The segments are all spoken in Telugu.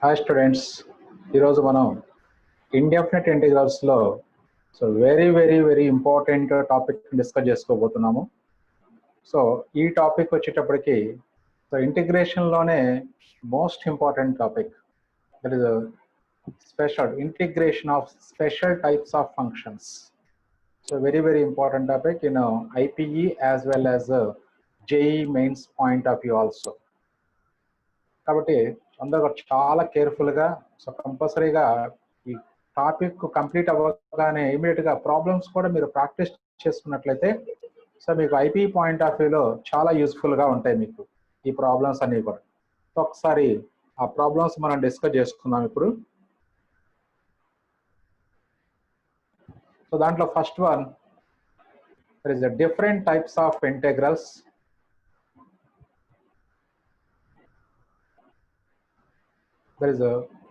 హాయ్ స్టూడెంట్స్, ఈరోజు మనం ఇండెఫినెట్ ఇంటిగ్రల్స్లో వెరీ ఇంపార్టెంట్ టాపిక్ డిస్కస్ చేసుకోబోతున్నాము. సో ఈ టాపిక్ వచ్చేటప్పటికి ఇంటిగ్రేషన్లోనే most important topic, that is special integration of special types of functions. So very important topic in IPE as well as JEE mains point of view also. కాబట్టి అందరూ చాలా కేర్ఫుల్గా కంపల్సరీగా ఈ టాపిక్ కంప్లీట్ అవ్వగానే ఇమీడియట్గా ప్రాబ్లమ్స్ కూడా మీరు ప్రాక్టీస్ చేసుకున్నట్లయితే మీకు ఐపీ పాయింట్ ఆఫ్ వ్యూలో చాలా యూస్ఫుల్గా ఉంటాయి మీకు ఈ ప్రాబ్లమ్స్ అన్నీ కూడా. ఒకసారి ఆ ప్రాబ్లమ్స్ మనం డిస్కస్ చేసుకుందాం ఇప్పుడు. సో దాంట్లో first one, there is different types of integrals.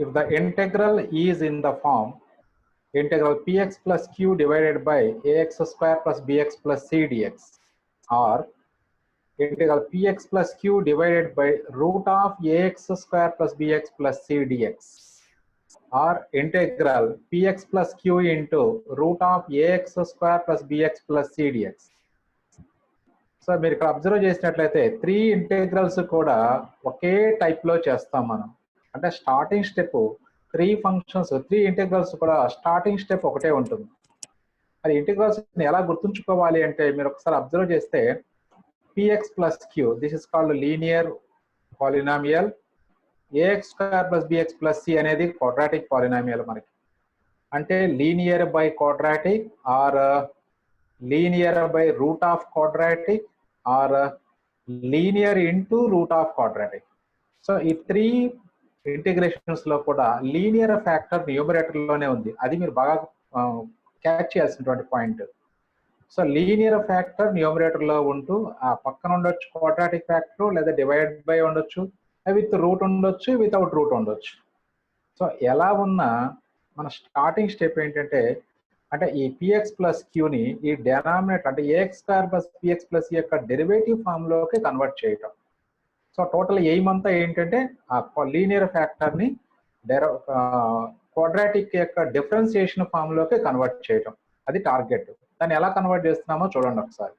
If the integral is in the form integral px plus q divided by ax square plus bx plus c dx, or integral px plus q divided by root of ax square plus bx plus c dx, or integral px plus q into root of ax square plus bx plus c dx. So మీరు ఇక్కడ అబ్జర్వ్ చేసినట్లయితే 3 ఇంటెగ్రల్స్ కూడా ఒకే టైప్లో చేస్తాం మనం. అంటే స్టార్టింగ్ స్టెప్ 3 ఫంక్షన్స్ 3 ఇంటెగ్రల్స్ కూడా స్టార్టింగ్ స్టెప్ ఒకటే ఉంటుంది. అది ఇంటెగ్రల్స్ ఎలా గుర్తుంచుకోవాలి అంటే మీరు ఒకసారి అబ్జర్వ్ చేస్తే px plus q, this is called linear polynomial. ax square plus bx plus c అనేది క్వాడ్రాటిక్ పాలినామియల్ మనకి. అంటే linear by quadratic or linear by root of quadratic or linear into root of quadratic. So ఈ 3 ఇంటిగ్రేషన్స్ లో కూడా లీనియర్ ఫ్యాక్టర్ న్యూమరేటర్ లోనే ఉంది. అది మీరు బాగా క్యాచ్ చేయాల్సినటువంటి point. So linear factor numerator లో ఉంటూ ఆ పక్కన ఉండొచ్చు క్వాడ్రాటిక్ ఫ్యాక్టర్, లేదా డివైడ్ బై ఉండొచ్చు, విత్ రూట్ ఉండొచ్చు, వితౌట్ రూట్ ఉండొచ్చు. సో ఎలా ఉన్నా మన స్టార్టింగ్ స్టెప్ ఏంటంటే అంటే ఈ పిఎక్స్ ప్లస్ క్యూని ఈ డెనామినేటర్ అంటే a x square plus p x plus యొక్క డెరివేటివ్ ఫామ్ లోకి కన్వర్ట్ చేయటం. సో టోటల్ ఎయిమ్ అంతా ఏంటంటే ఆ లీనియర్ ఫ్యాక్టర్ ని క్వాడ్రాటిక్ యొక్క డిఫరెన్సియేషన్ ఫామ్ లోకి కన్వర్ట్ చేయటం, అది టార్గెట్. దాన్ని ఎలా కన్వర్ట్ చేస్తున్నామో చూడండి ఒకసారి.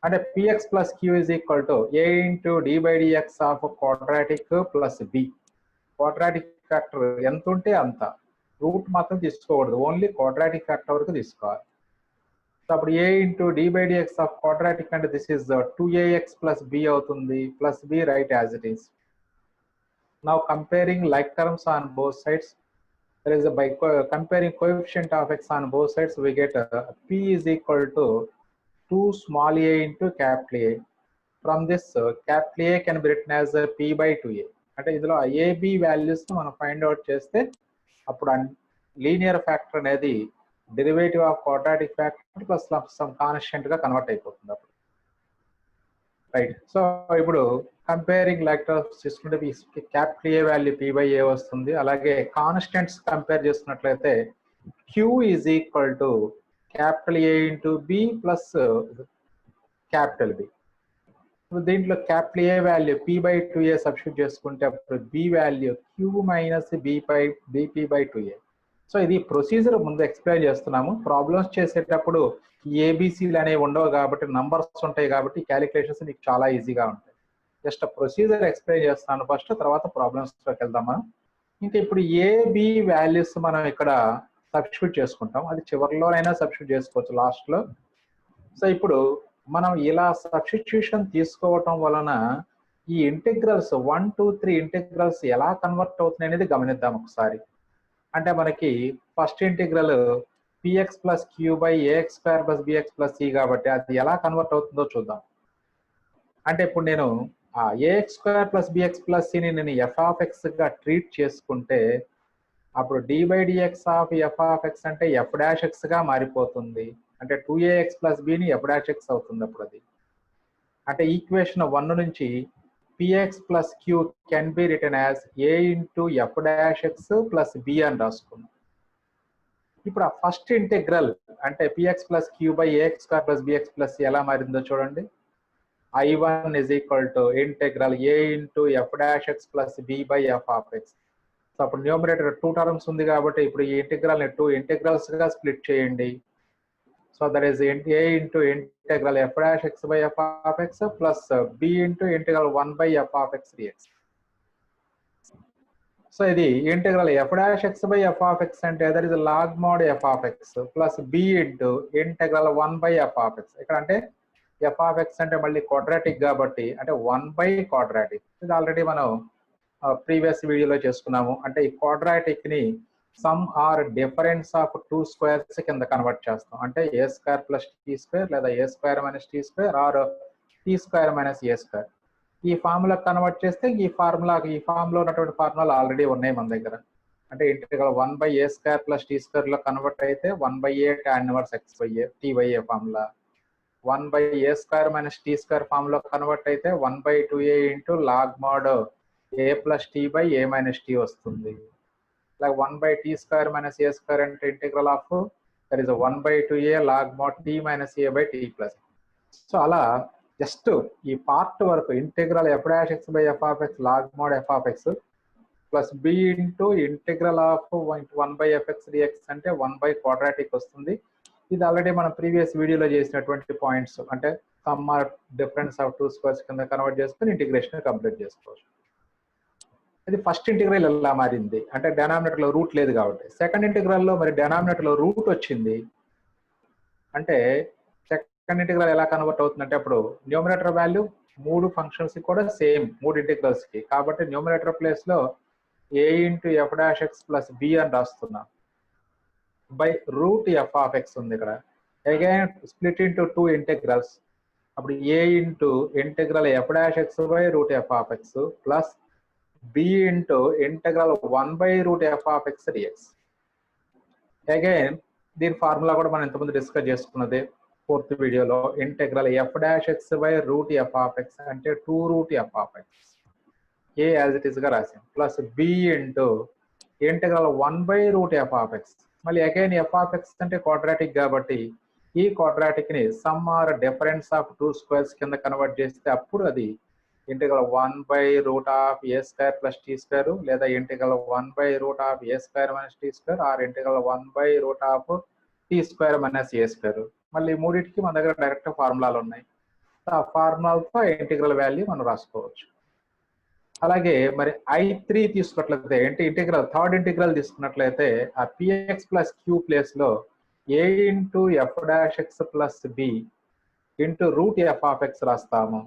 అంటే px plus Q is equal to A into D by dx of quadratic plus B. Quadratic factor ఎంత ఉంటే అంత, రూట్ మాత్రం తీసుకోకూడదు, ఓన్లీ క్వాడ్రాటిక్ ఫ్యాక్టర్ వరకు తీసుకోవాలి. సో అప్పుడు A into D by dx of quadratic అంటే this is 2ax plus B అవుతుంది, plus B right as it is. Now comparing like terms on both sides, there is a by comparing coefficient of x on both sides we get p is equal to 2 small a into capital A. From this capital A can be written as p by 2a. అంటే ఇందులో ab వాల్యూస్ మనం ఫైండ్ అవుట్ చేస్తే అప్పుడు లీనియర్ ఫ్యాక్టర్ అనేది derivative of quadratic factor plus some constant గా కన్వర్ట్ అయిపోతుంది అప్పుడు, రైట్. సో ఇప్పుడు కంపేరింగ్ లైక్ టర్మ్స్ తీసుకుంటే capital A value P by A వస్తుంది. అలాగే కాన్స్టెంట్స్ కంపేర్ చేసుకున్నట్లయితే Q is equal to capital A into B plus capital B. దీంట్లో capital A value P by 2a substitute చేసుకుంటే అప్పుడు B value Q minus BP by 2a. So ఇది ప్రొసీజర్ ముందు ఎక్స్ప్లెయిన్ చేస్తున్నాము. ప్రాబ్లమ్స్ చేసేటప్పుడు ఏబిసిలు అనేవి ఉండవు కాబట్టి, నంబర్స్ ఉంటాయి కాబట్టి క్యాలిక్యులేషన్స్ మీకు చాలా ఈజీగా ఉంటాయి. జస్ట్ ప్రొసీజర్ ఎక్స్ప్లెయిన్ చేస్తున్నాను ఫస్ట్, తర్వాత ప్రాబ్లమ్స్లోకి వెళ్దాం మనం. ఇంకా ఇప్పుడు ఏబి వాల్యూస్ మనం ఇక్కడ సబ్స్టిట్యూట్ చేసుకుంటాం, అది చివరిలోనైనా సబ్స్టిట్యూట్ చేసుకోవచ్చు లాస్ట్లో. సో ఇప్పుడు మనం ఇలా సబ్స్టిట్యూషన్ తీసుకోవటం వలన ఈ ఇంటిగ్రల్స్ 1, 2, 3 ఇంటిగ్రల్స్ ఎలా కన్వర్ట్ అవుతున్నాయి అనేది గమనిద్దాం ఒకసారి. అంటే మనకి first integral p x plus Q by a x square plus bx plus C కాబట్టి అది ఎలా కన్వర్ట్ అవుతుందో చూద్దాం. అంటే ఇప్పుడు నేను ఆ AX square plus bx plus సిని నేను ఎఫ్ ఆఫ్ ఎక్స్ గా ట్రీట్ చేసుకుంటే అప్పుడు D by dx of F of X అంటే ఎఫ్ డాష్ ఎక్స్ గా మారిపోతుంది. అంటే 2ax ప్లస్ బిని ఎఫ్ డాష్ ఎక్స్ అవుతుంది అప్పుడు అది. అంటే ఈక్వేషన్ 1 నుంచి PX plus Q can be written as A into F dash X plus B అని రాసుకున్నాం. ఇప్పుడు ఆ ఫస్ట్ ఇంటిగ్రల్ అంటే px plus Q by a x square plus bx plus ఎలా మారిందో చూడండి. I1 is equal to integral a into f dash x plus b by f of x. So అప్పుడు న్యూమరేటర్ 2 టర్మ్స్ ఉంది కాబట్టి ఇప్పుడు ఈ ఇంటిగ్రల్ ని 2 ఇంటిగ్రల్స్ గా స్ప్లిట్ చేయండి. So that is a into integral f dash x by f of x plus b into integral 1 by f of x dx. సో ఇది integral f dash x by f of x అంటే that is log mod f of x plus b into integral 1 by f of x. ఇక్కడ అంటే f of x అంటే మళ్ళీ క్వాడ్రాటిక్ కాబట్టి అంటే 1 by క్వాడ్రాటిక్. ఇది ఆల్రెడీ మనం ప్రీవియస్ వీడియోలో చేసుకున్నాము. అంటే ఈ క్వాడ్రాటిక్ ని sum or difference of 2 squares కింద కన్వర్ట్ చేస్తాం. అంటే a square plus t square లేదా a square minus t square or t square minus a square. ఈ ఫార్ములా కన్వర్ట్ చేస్తే ఈ ఫార్ములా ఉన్నటువంటి ఫార్ములాలు ఆల్రెడీ ఉన్నాయి మన దగ్గర. అంటే integral 1 by a square plus t square లో కన్వర్ట్ అయితే 1 by a tan inverse x by a t by a formula. 1 by a square minus t square formula convert అయితే 1 by 2a into log mod a plus t by a minus t వస్తుంది. like 1 by t square minus a square అంటే integral of that is 1 by 2a log mod t minus a by t plus. So అలా జస్ట్ ఈ పార్ట్ వరకు integral f dash x by f of x log mod f of x plus b into integral of 1 by fx dx అంటే 1 by క్వాడ్రాటిక్ వస్తుంది. ఇది ఆల్రెడీ మనం ప్రీవియస్ వీడియోలో చేసినటువంటి పాయింట్స్. అంటే sum or difference of 2 squares కింద కన్వర్ట్ చేసుకుని ఇంటిగ్రేషన్ కంప్లీట్ చేసుకోవచ్చు. ఇది ఫస్ట్ ఇంటిగ్రల్ ఎలా మారింది అంటే డెనామినేటర్ లో రూట్ లేదు కాబట్టి. సెకండ్ ఇంటిగ్రల్ లో మరి డెనామినేటర్ లో రూట్ వచ్చింది అంటే సెకండ్ ఇంటిగ్రల్ ఎలా కన్వర్ట్ అవుతుందంటే అప్పుడు న్యూమరేటర్ వాల్యూ 3 ఫంక్షన్స్ కూడా సేమ్ 3 ఇంటిగ్రల్స్ కి కాబట్టి న్యూమరేటర్ ప్లేస్ లో a into f dash x plus b అని రాస్తున్నాం by root f of x ఉంది ఇక్కడ. Again split into 2 integrals. అప్పుడు a into integral f dash x by root f of x plus b into integral 1 by root f of x dx. Again దీని ఫార్ములా కూడా మనం ఇంతకుముందు డిస్కస్ చేసుకున్నది 4th వీడియోలో. Integral f dash x by root f of x అంటే 2 root f of x a as it is గా రాసాం plus b into integral 1 by root f of x. మళ్ళీ అగైన్ f of x అంటే క్వాడ్రాటిక్ కాబట్టి ఈ క్వాడ్రాటిక్ ని sum or difference of 2 squares కింద కన్వర్ట్ చేస్తే అప్పుడు అది integral 1 by root of a square plus t square లేదా integral 1 by root of a square minus t square or integral 1 by root of t square minus a square. మళ్ళీ మూడింటికి మన దగ్గర డైరెక్ట్ ఫార్ములాలు ఉన్నాయి. ఆ ఫార్ములాలతో ఇంటిగ్రల్ వాల్యూ మనం రాసుకోవచ్చు. అలాగే మరి I3 తీసుకున్నట్లయితే ఇంటిగ్రల్ థర్డ్ ఇంటిగ్రల్ తీసుకున్నట్లయితే ఆ px ప్లస్ q ప్లేస్ లో a into f dash x plus b into root f of x రాస్తాము.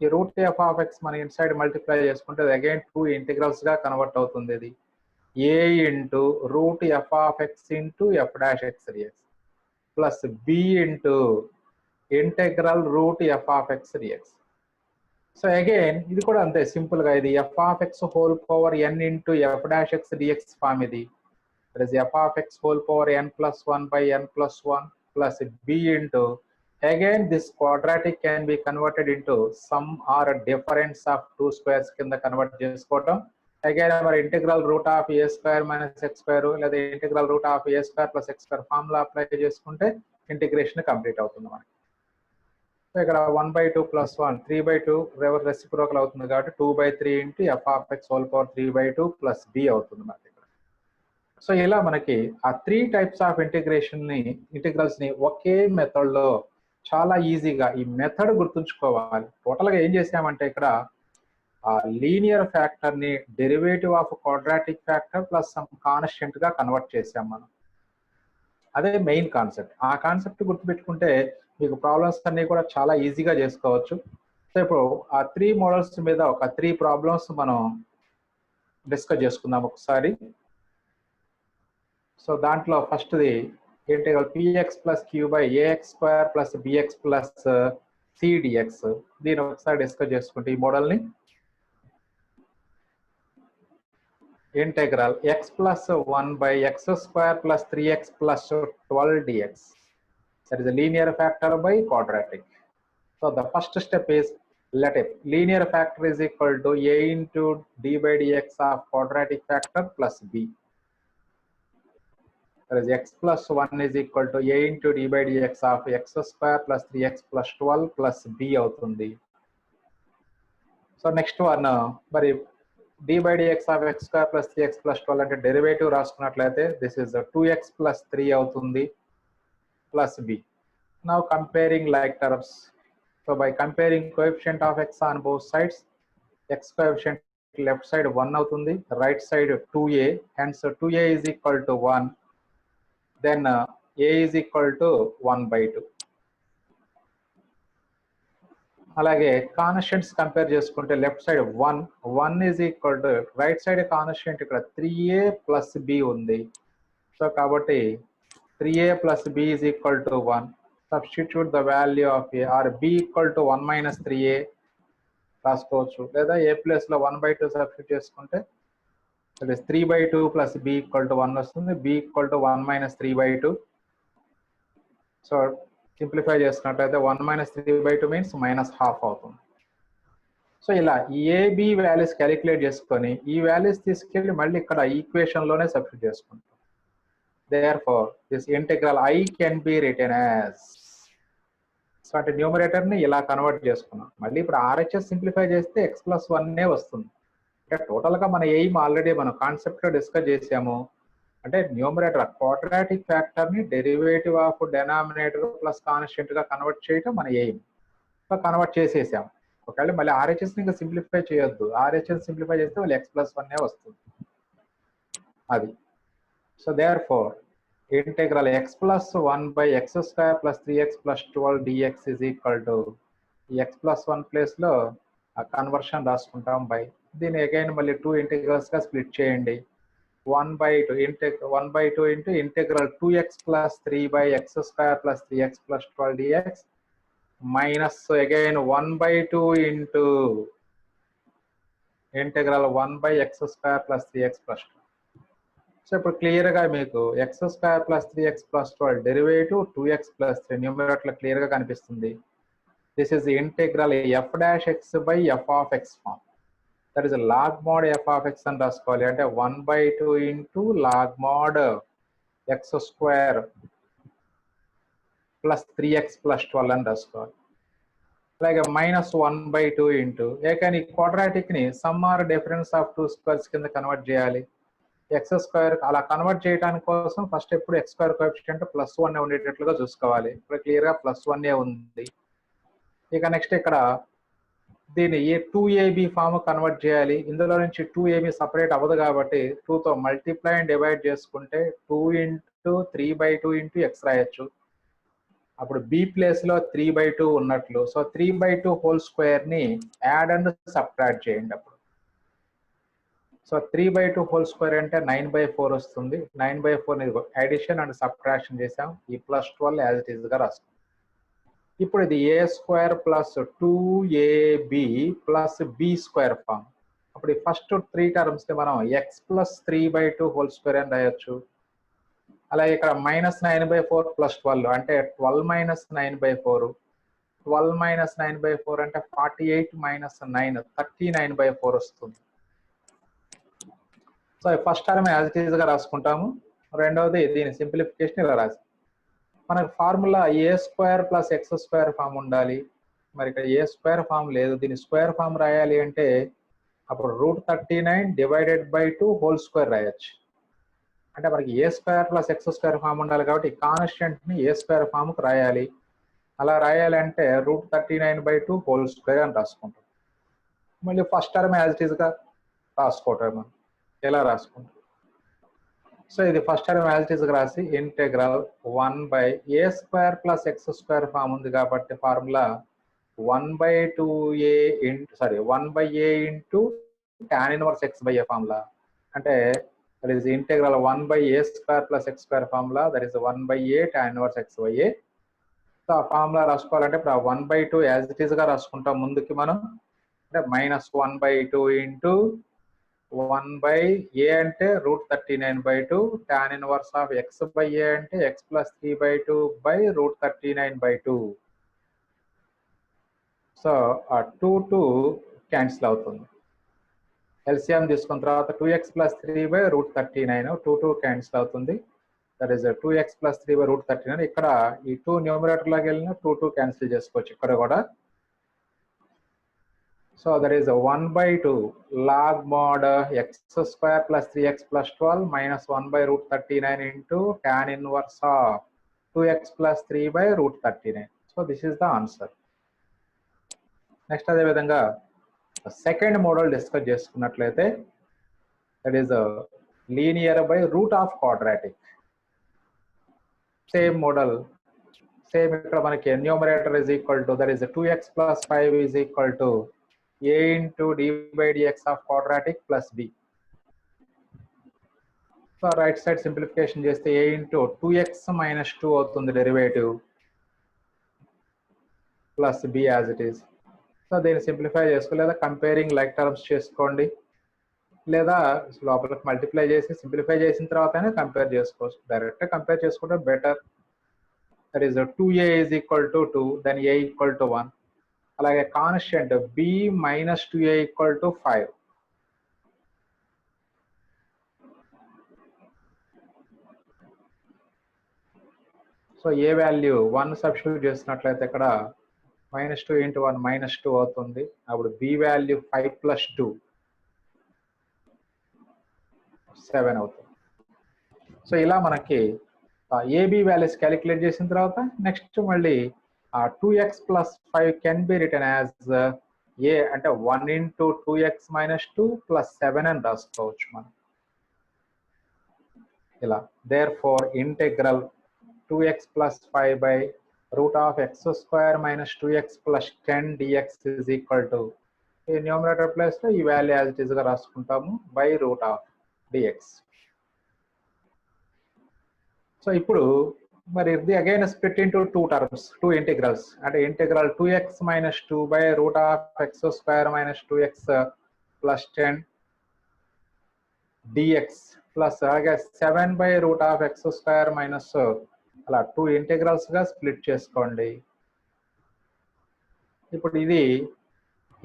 ఈ రూట్ f of x మనం ఇన్సైడ్ మల్టిప్లై చేసుకుంటే అగైన్ 2 ఇంటిగ్రల్స్ గా కన్వర్ట్ అవుతుంది. ఇది a into root f of x into f dash x dx plus b into integral root f of x dx. So again ఇది కూడా అంతే సింపుల్ గా ఇది f of x whole power n into f dash x dx form. ఇది f of x whole power n plus 1 by n plus 1 plus b into again this quadratic can be converted into sum or difference of 2 squares కింద కన్వర్ట్ చేసుకోవటం. అగైన్ మరి integral root of a square minus x square లేదా integral root of a square plus x square formula apply చేసుకుంటే ఇంటిగ్రేషన్ కంప్లీట్ అవుతుంది మనకి. సో ఇక్కడ 1 by 2 plus 1 3 by 2 రెసిప్రోకల్ అవుతుంది కాబట్టి 2 by 3 into f of x whole power 3 by 2 plus b అవుతుంది మనకి. సో ఇలా మనకి ఆ 3 టైప్స్ ఆఫ్ ఇంటిగ్రల్స్ ని ఒకే మెథడ్ లో చాలా ఈజీగా ఈ మెథడ్ గుర్తుంచుకోవాలి. టోటల్ గా ఏం చేసామంటే ఇక్కడ ఆ లీనియర్ ఫ్యాక్టర్ ని derivative of quadratic factor plus some constant గా కన్వర్ట్ చేసాం మనం. అదే మెయిన్ కాన్సెప్ట్. ఆ కాన్సెప్ట్ గుర్తుపెట్టుకుంటే మీకు ప్రాబ్లమ్స్ అన్ని కూడా చాలా ఈజీగా చేసుకోవచ్చు. సో ఇప్పుడు ఆ 3 మోడల్స్ మీద ఒక 3 ప్రాబ్లమ్స్ మనం డిస్కస్ చేసుకుందాం ఒకసారి. సో దాంట్లో ఫస్ట్ది integral px plus q by ax square plus bx plus c dx. దీన్ని ఒకసారి డిస్కస్ చేసుకుంటే ఈ మోడల్ని integral x plus 1 by x square plus 3x plus 12 dx. That is a linear factor by quadratic. So the first step is let a linear factor is equal to a into d by dx of quadratic factor plus b. That is x plus 1 is equal to a into d by dx of x square plus 3x plus 12 plus b అవుతుంది. So next one మరి d by dx of x square plus 3x plus 12 అంటే డెరివేటివ్ రాసుకున్నట్లయితే దిస్ ఇస్ 2x plus 3 అవుతుంది plus b. Now comparing like terms. So by comparing coefficient of x on both sides, x coefficient left side 1 అవుతుంది, right side 2a, hence 2a is equal to 1, then a is equal to 1 by 2. అలాగే కాన్స్టెంట్స్ కంపేర్ చేసుకుంటే left side 1 is equal to right side constant ఇక్కడ 3a ప్లస్ b ఉంది. సో కాబట్టి 3a plus b is equal to 1. Substitute the value of a or b equal to 1 minus 3a రాసుకోవచ్చు, లేదా a ప్లేస్ లో 1 by 2 సబ్స్టిట్యూట్ చేసుకుంటే 3 by 2 plus b equal to 1 వస్తుంది, b equal to 1 minus 3 by 2. So simplify చేసినట్లయితే 1 minus 3 by 2 means minus half అవుతుంది. సో ఇలా ఏబి వాల్యూస్ క్యాలిక్యులేట్ చేసుకొని ఈ వాల్యూస్ తీసుకెళ్ళి మళ్ళీ ఇక్కడ ఈక్వేషన్ లోనే సబ్స్టిట్యూట్ చేసుకుంటాం. Therefore this integral I can be written as, so అంటే న్యూమరేటర్ ని ఇలా కన్వర్ట్ చేసుకున్నాం. మళ్ళీ ఇప్పుడు RHS సింప్లిఫై చేస్తే x plus 1 వస్తుంది. అంటే టోటల్ గా మన ఎయిమ్ ఆల్రెడీ మనం కాన్సెప్ట్ లో డిస్కస్ చేసాము. అంటే న్యూమరేటర్ క్వాడ్రాటిక్ ఫ్యాక్టర్ ని derivative of denominator plus constant గా కన్వర్ట్ చేయటం మన ఎయిమ్. సో కన్వర్ట్ చేసేసాం. ఒకవేళ మళ్ళీ RHS ని ఇంకా సింప్లిఫై చేయొద్దు, RHS సింప్లిఫై చేస్తే మళ్ళీ x plus 1 వస్తుంది అది. So therefore integral x plus 1 by x square plus 3x plus 12 dx is equal to x plus 1 place లో ఆ కన్వర్షన్ రాసుకుంటాం బై. దీన్ని అగైన్ మళ్ళీ 2 ఇంటిగ్రల్స్ గా స్ప్లిట్ చేయండి. 1 by 2 into integral 2x plus 3 by x square plus 3x plus 12 dx minus again 1 by 2 into integral 1 by x square plus 3x plus 12. సో ఇప్పుడు క్లియర్ గా మీకు x square plus 3x plus 12 derivative 2x plus 3 numerator clear గా కనిపిస్తుంది. This is integral f dash x by f of x form. That is log mod f of x అని రాసుకోవాలి. అంటే 1 by 2 into log mod x square plus 3x plus 12 అని రాసుకోవాలి. అలాగే మైనస్ 1 by 2 ఇంటూ ఏకైనా క్వాడ్రాటిక్ ని sum or difference of 2 squares కింద కన్వర్ట్ చేయాలి. ఎక్స్ స్క్వేర్ అలా కన్వర్ట్ చేయడానికి కోసం ఫస్ట్ ఎప్పుడు ఎక్స్ స్క్వేర్ కోఎఫిషియంట్ ప్లస్ 1 ఉండేటట్లుగా చూసుకోవాలి. ఇప్పుడు క్లియర్ గా ప్లస్ 1 ఉంది. ఇక నెక్స్ట్ ఇక్కడ దీన్ని 2ab ఫామ్ కన్వర్ట్ చేయాలి. ఇందులో నుంచి 2ab సపరేట్ అవ్వదు కాబట్టి 2తో మల్టిప్లై అండ్ డివైడ్ చేసుకుంటే 2 into 3 by 2 into x రాయొచ్చు. అప్పుడు b ప్లేస్ లో 3 by 2 ఉన్నట్లు. సో 3 by 2 హోల్ స్క్వేర్ ని యాడ్ అండ్ సబ్ట్రాక్ట్ చేయండి. అప్పుడు సో 3 by 2 హోల్ స్క్వేర్ అంటే 9 by 4 వస్తుంది. 9 by 4 ని అడిషన్ అండ్ సబ్ట్రాక్షన్ చేసాం. ఈ ప్లస్ 12 యాజ్ ఇట్ ఈస్ గా రాస్తాం. ఇప్పుడు ఇది a square plus 2ab plus b square form. అప్పుడు ఈ ఫస్ట్ 3 టర్మ్స్ ని మనం x plus 3 by 2 whole square అని రాయొచ్చు. అలాగే ఇక్కడ మైనస్ 9 by 4 ప్లస్ 12 అంటే 12 మైనస్ 9 by 4. 12 మైనస్ 9 by 4 అంటే 48 మైనస్ 9 39 by 4 వస్తుంది. So first term as it is గా రాసుకుంటాము. రెండవది దీని సింప్లిఫికేషన్ ఇలా రాసి మనకు formula A square plus X square form ఉండాలి. మరి ఇక్కడ ఏ స్క్వేర్ ఫామ్ లేదు. దీని స్క్వేర్ ఫామ్ రాయాలి అంటే అప్పుడు √39 డివైడెడ్ బై 2 హోల్ స్క్వేర్ రాయొచ్చు. అంటే మనకి A square plus X square form ఉండాలి కాబట్టి కాన్స్టెంట్ ని ఏ స్క్వేర్ ఫామ్ కు రాయాలి. అలా రాయాలంటే √39 by 2 హోల్ స్క్వేర్ అని రాసుకుంటాం. మళ్ళీ first term as it is గా రాసుకోవటం మనం ఎలా రాసుకుంటాం. సో ఇది first term as it is గా రాసి integral 1 by a square plus X square form ఉంది కాబట్టి formula 1 by 2a into 1 by a into tan inverse x by a formula. అంటే that is integral 1 by a square plus x square formula, that is 1 by a tan inverse x by a. So ఆ ఫార్ములా రాసుకోవాలంటే ఇప్పుడు 1 by 2 యాజ్ ఇట్ ఈస్ గా రాసుకుంటాం ముందుకి మనం. అంటే minus 1 by 2 into 1 by a అంటే √39 by 2 tan inverse of x by a అంటే x plus 3 by 2 by √39 by 2. So ఆ 2 క్యాన్సిల్ అవుతుంది. ఎల్సిఎం తీసుకున్న తర్వాత 2x plus 3 by √39 2 క్యాన్సిల్ అవుతుంది. That is 2x plus 3 by √39. ఇక్కడ ఈ 2 న్యూమరేటర్ లోకి వెళ్ళిన 2 క్యాన్సిల్ చేసుకోవచ్చు ఇక్కడ కూడా. So that is a 1 by 2 log mod x square plus 3x plus 12 minus 1 by root 39 into tan inverse of 2x plus 3 by root 39. So this is the answer. Next అదే విధంగా సెకండ్ మోడల్ డిస్కస్ చేసుకున్నట్లయితే that is a linear by root of quadratic. Same model, same ఇక్కడ మనకి numerator is equal to that is 2x plus 5 is equal to a into d by dx of quadratic plus b. So right side simplification చేస్తే a into 2x minus 2 అవుతుంది derivative plus b as it is. So దీన్ని సింప్లిఫై చేసుకో లేదా కంపేరింగ్ లైక్ టర్మ్స్ చేసుకోండి లేదా లోపలికి మల్టిప్లై చేసి సింప్లిఫై చేసిన తర్వాతనే కంపేర్ చేసుకోవచ్చు. డైరెక్ట్ కంపేర్ చేసుకుంటే better. That is 2a is equal to 2 then a equal to 1. అలాగే కాన్స్టెంట్ b minus 2a equal to 5. సో ఏ వాల్యూ 1 సబ్స్టిట్యూట్ చేసినట్లయితే ఇక్కడ -2 into 1 -2 అవుతుంది. అప్పుడు b వాల్యూ 5 plus 2 7 అవుతుంది. సో ఇలా మనకి ab వాల్యూస్ క్యాలిక్యులేట్ చేసిన తర్వాత నెక్స్ట్ మళ్ళీ 2x plus 5 can be written as a అంటే 1 into 2x minus 2 plus 7 అని రాసుకోవచ్చు మనం ఇలా. therefore integral 2x plus 5 by root of x square minus 2x plus 10 dx is equal to ఈ న్యూమరేటర్ ప్లేస్ లో ఈ వాల్యూ యాజ్ ఇట్ ఈస్ గా రాసుకుంటాము by root of dx. So ఇప్పుడు మరి ఇది again split into two terms, two integrals. అంటే integral 2x minus 2 by root of x square minus 2x plus 10 dx plus అలాగే 7 by root of x square minus అలా టూ ఇంటిగ్రల్స్ గా స్ప్లిట్ చేసుకోండి. ఇప్పుడు ఇది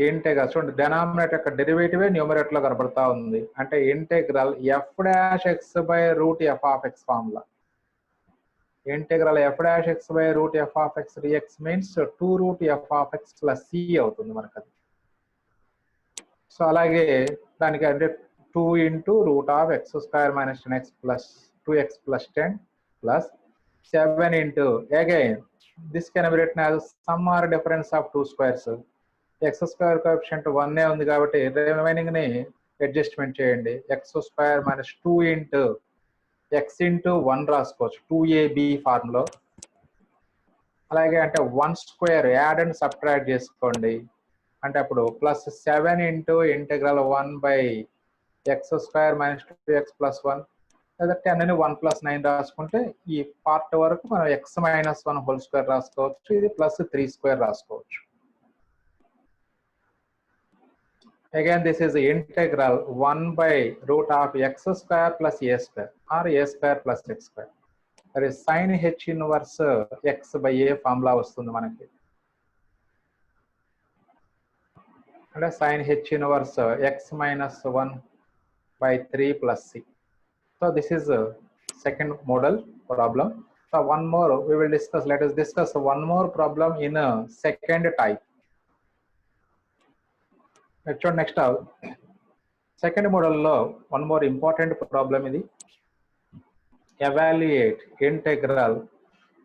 ఇంటెగ్రల్ చూడండి, డెనామినేటర్ యొక్క డెరివేటివే న్యూమరేటర్ లో కనబడతా ఉంది. అంటే integral f dash x by root f of x formula. Integral f dash x by root f of x dx means 2 root f of x plus c అవుతుంది మనకు అది. సో అలాగే దానికి అంటే 2 into root of x square minus 10x plus 2x plus 10 plus 7 into again this can be written as sum or difference of two squares. x square coefficient 1 ఏ ఉంది కాబట్టి రిమైనింగ్ ని అడ్జస్ట్మెంట్ చేయండి. x square minus 2 into x into 1 రాసుకోవచ్చు 2ab ఫార్ములా. అలాగే అంటే 1 స్క్వేర్ యాడ్ అండ్ సబ్ట్రాక్ట్ చేసుకోండి. అంటే అప్పుడు plus 7 into integral 1 by x square minus 2x plus 1 లేదా 10 అని 1 plus 9 రాసుకుంటే ఈ పార్ట్ వరకు మనం x minus 1 హోల్ స్క్వేర్ రాసుకోవచ్చు. ఇది ప్లస్ 3 స్క్వేర్ రాసుకోవచ్చు. Again this is integral 1 by root of x square plus a square or a square plus x square. That is sin h inverse x by a formula వస్తుంది మనకి. అంటే sin h inverse x minus 1 by 3 plus c. So this is a second model problem. So one more we will discuss. Let us discuss one more problem in a second type. Next second model lo one more important problem idi. Evaluate integral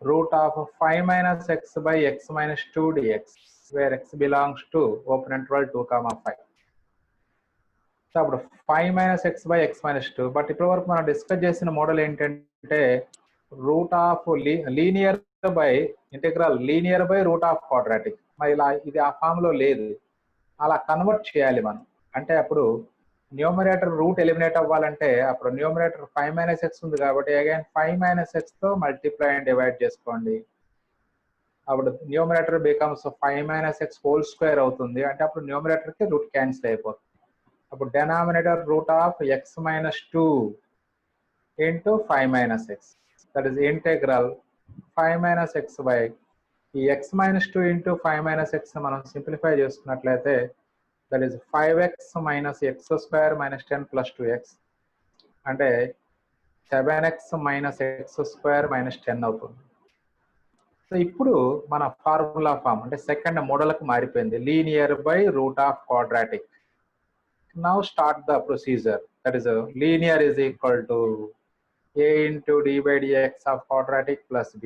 root of 5 minus x by x minus 2 dx where x belongs to open interval 2, 5. So అప్పుడు 5 minus X by X minus 2. But ఇప్పటి వరకు మనం డిస్కస్ చేసిన మోడల్ ఏంటంటే root of linear by integral linear by root of quadratic. మరి ఇలా ఇది ఆ ఫామ్ లో లేదు, అలా కన్వర్ట్ చేయాలి మనం. అంటే అప్పుడు న్యూమరేటర్ రూట్ ఎలిమినేట్ అవ్వాలంటే అప్పుడు న్యూమరేటర్ 5 మైనస్ ఎక్స్ ఉంది కాబట్టి అగైన్ 5 మైనస్ ఎక్స్ తో మల్టిప్లై అండ్ డివైడ్ చేసుకోండి. అప్పుడు numerator becomes 5 minus X whole square అవుతుంది. అంటే అప్పుడు న్యూమరేటర్ కి రూట్ క్యాన్సిల్ అయిపోతుంది. అప్పుడు denominator root of X minus 2 into 5 minus X. That is integral 5 minus X by ఈ X minus 2 into 5 minus X మనం సింప్లిఫై చేసుకున్నట్లయితే that is 5x minus X square minus 10 plus 2x అంటే 7x minus X square minus 10 అవుతుంది. సో ఇప్పుడు మన ఫార్ములా ఫామ్ అంటే సెకండ్ మోడల్కి మారిపోయింది, linear by root of quadratic. Now start the procedure. That is linear is equal to a into d by dx of quadratic plus b.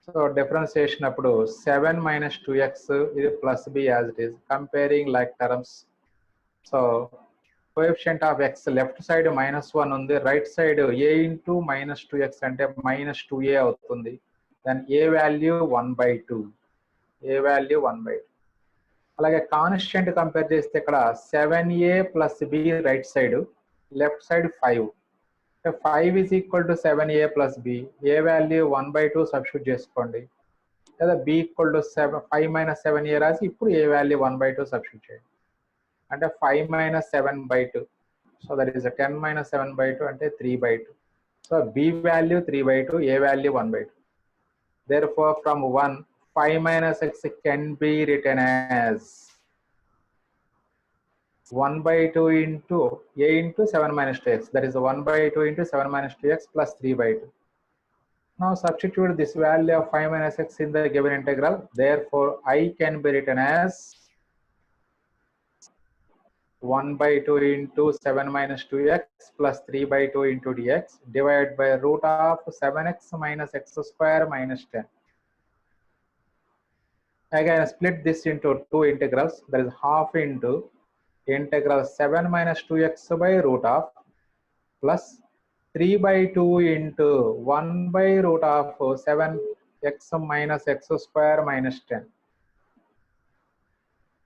So differentiation appudu 7 minus 2x is plus b as it is, comparing like terms. So coefficient of x left side minus 1 undi, right side a into minus 2x ante minus 2a avutundi. Then a value 1 by 2, a value 1 by 2. అలాగే కాన్స్టెంట్ కంపేర్ చేస్తే ఇక్కడ 7a plus b right side, left side 5. 5 is equal to 7a plus b. a value 1 by 2 substitute చేసుకోండి, లేదా b equal to 5 minus 7a రాసి ఇప్పుడు a value 1 by 2 సబ్స్టిట్యూట్ చేయండి. అంటే 5 minus 7 by 2. So that is 10 minus 7 by 2 అంటే 3 by 2. So b value 3 by 2, a value 1 by 2. Therefore from 1, 5 minus x can be written as 1 by 2 into a into 7 minus 2x. That is 1 by 2 into 7 minus 2x plus 3 by 2. Now substitute this value of 5 minus x in the given integral. Therefore I can be written as 1 by 2 into 7 minus 2x plus 3 by 2 into dx divided by root of 7x minus x square minus 10. Again split this into two integrals. That is half into integral 7 minus 2x by root of plus 3 by 2 into 1 by root of 7x minus x square minus 10.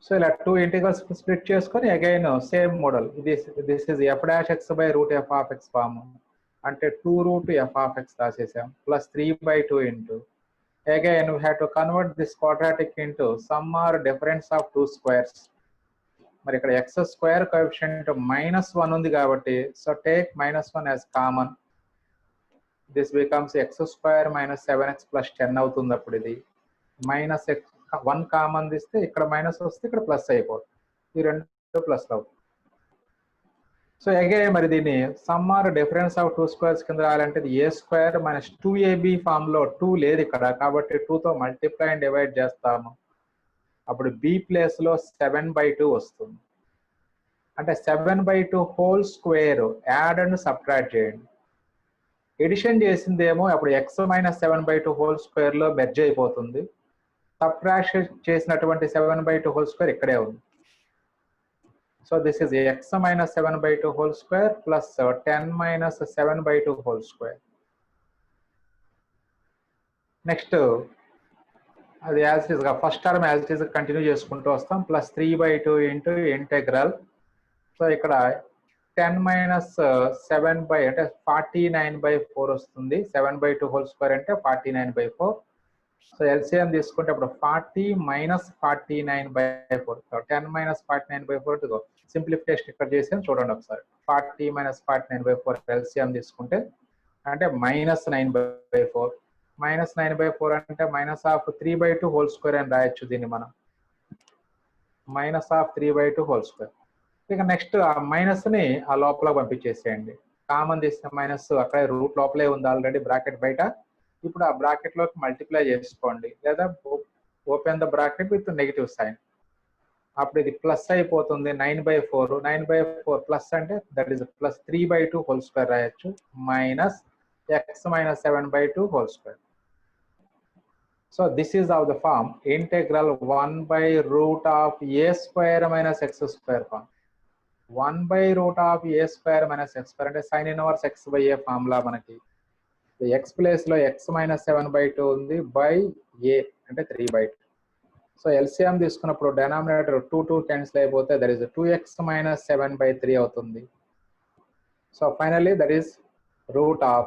So ఇలా two integrals split చేసుకొని again same model. This is f dash x by root f of x form. అంటే 2 root f of x రాసేసాం plus 3 by 2 into. Again we have to convert this quadratic into sum or difference of two squares. మరి ఇక్కడ x స్క్వేర్ కోఎఫిషియంట్ -1 ఉంది కాబట్టి so take -1 as common. This becomes x square minus 7x plus 10 అవుతుంది. అప్పుడు ఇది మైనస్ x 1 కామన్ తీస్తే ఇక్కడ మైనస్ వస్తే ఇక్కడ ప్లస్ అయిపోతుంది, ఈ రెండు ప్లస్ అవుతుంది. సో అగైన్ మరి దీన్ని sum or difference of two squares కింద రాయాలంటే ఇది a square minus 2ab form లో 2 లేదు ఇక్కడ కాబట్టి 2 తో మల్టిప్లై అండ్ డివైడ్ చేస్తాము. అప్పుడు b ప్లేస్ లో 7 by 2 వస్తుంది. అంటే 7 by 2 whole square add and subtract చేయండి. ఎడిషన్ చేసిందేమో అప్పుడు x minus 7 by 2 whole square లో మెర్జ్ అయిపోతుంది. సబ్ట్రాక్ట్ చేసినటువంటి 7 by 2 హోల్ స్క్వేర్ ఇక్కడే ఉంది. So this is x minus 7 by 2 whole square plus 10 minus 7 by 2 whole square. Next అది యాజ్ ఇట్ ఈస్ గా first term as it is continue చేసుకుంటూ వస్తాం. Plus 3 by 2 into integral. So ఇక్కడ 10 మైనస్ 7 by అంటే 49 by 4 వస్తుంది. 7 by 2 హోల్ స్క్వేర్ అంటే 49 by 4. సో ఎల్సిఎం తీసుకుంటే అప్పుడు 40 minus 49 by 4. 10 minus 49 by 4 simplification ఇక్కడ చేసాం చూడండి ఒకసారి. 40 మైనస్ 49 by 4 ఎల్సిఎం తీసుకుంటే అంటే మైనస్ 9 by 4. మైనస్ 9 by 4 అంటే minus of 3 by 2 whole square అని రాయొచ్చు దీన్ని మనం. Minus of 3 by 2 whole square. ఇక నెక్స్ట్ ఆ మైనస్ ని ఆ లోపల పంపించేసేయండి. కామన్ తీసిన మైనస్ అక్కడ రూట్ లోపలే ఉంది ఆల్రెడీ బ్రాకెట్ బయట. ఇప్పుడు ఆ బ్రాకెట్ లోకి మల్టిప్లై చేసుకోండి, లేదా open the bracket with negative sign. అప్పుడు ఇది ప్లస్ అయిపోతుంది 9 by 4. 9 by 4 ప్లస్ అంటే that is plus 3 by 2 whole square రాయొచ్చు minus x minus 7 by 2 whole square. So this is of the form integral 1 by root of a square minus x square form. 1 by root of a square minus x square అంటే sin inverse x by a formula మనకి. x ప్లేస్ లో x minus 7 by 2 ఉంది by a అంటే 3 by 2. సో ఎల్సిఎం తీసుకున్నప్పుడు డినామినేటర్ 2 క్యాన్సిల్ అయిపోతే that is 2x minus 7 by 3 అవుతుంది. So finally that is root of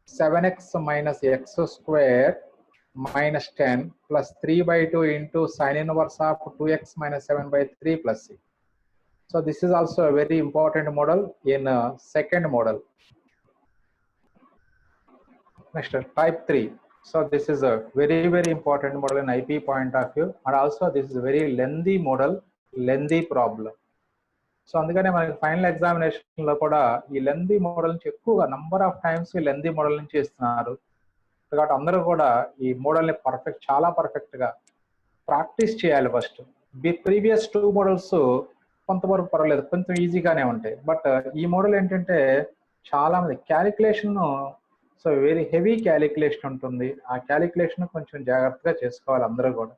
7x minus x square minus 10 plus 3 by 2 into sin inverse of 2x minus 7 by 3 plus c. So this is also a very important model in second model. Next type 3. So this is a very important model in IP point of view, and also this is a very lengthy model, lengthy problem. So అందుకనే మనకి ఫైనల్ ఎగ్జామినేషన్ లో కూడా ఈ లెందీ మోడల్ నుంచి ఎక్కువగా నంబర్ ఆఫ్ టైమ్స్ ఈ లెందీ మోడల్ నుంచి ఇస్తున్నారు. కాబట్టి అందరూ కూడా ఈ మోడల్ని చాలా పర్ఫెక్ట్గా ప్రాక్టీస్ చేయాలి ఫస్ట్. ప్రీవియస్ 2 మోడల్స్ కొంతవరకు పర్వాలేదు, కొంచెం ఈజీగానే ఉంటాయి. బట్ ఈ మోడల్ ఏంటంటే చాలా మంది calculation, so very heavy calculation ఉంటుంది. ఆ క్యాలిక్యులేషన్ కొంచెం జాగ్రత్తగా చేసుకోవాలి అందరూ కూడా.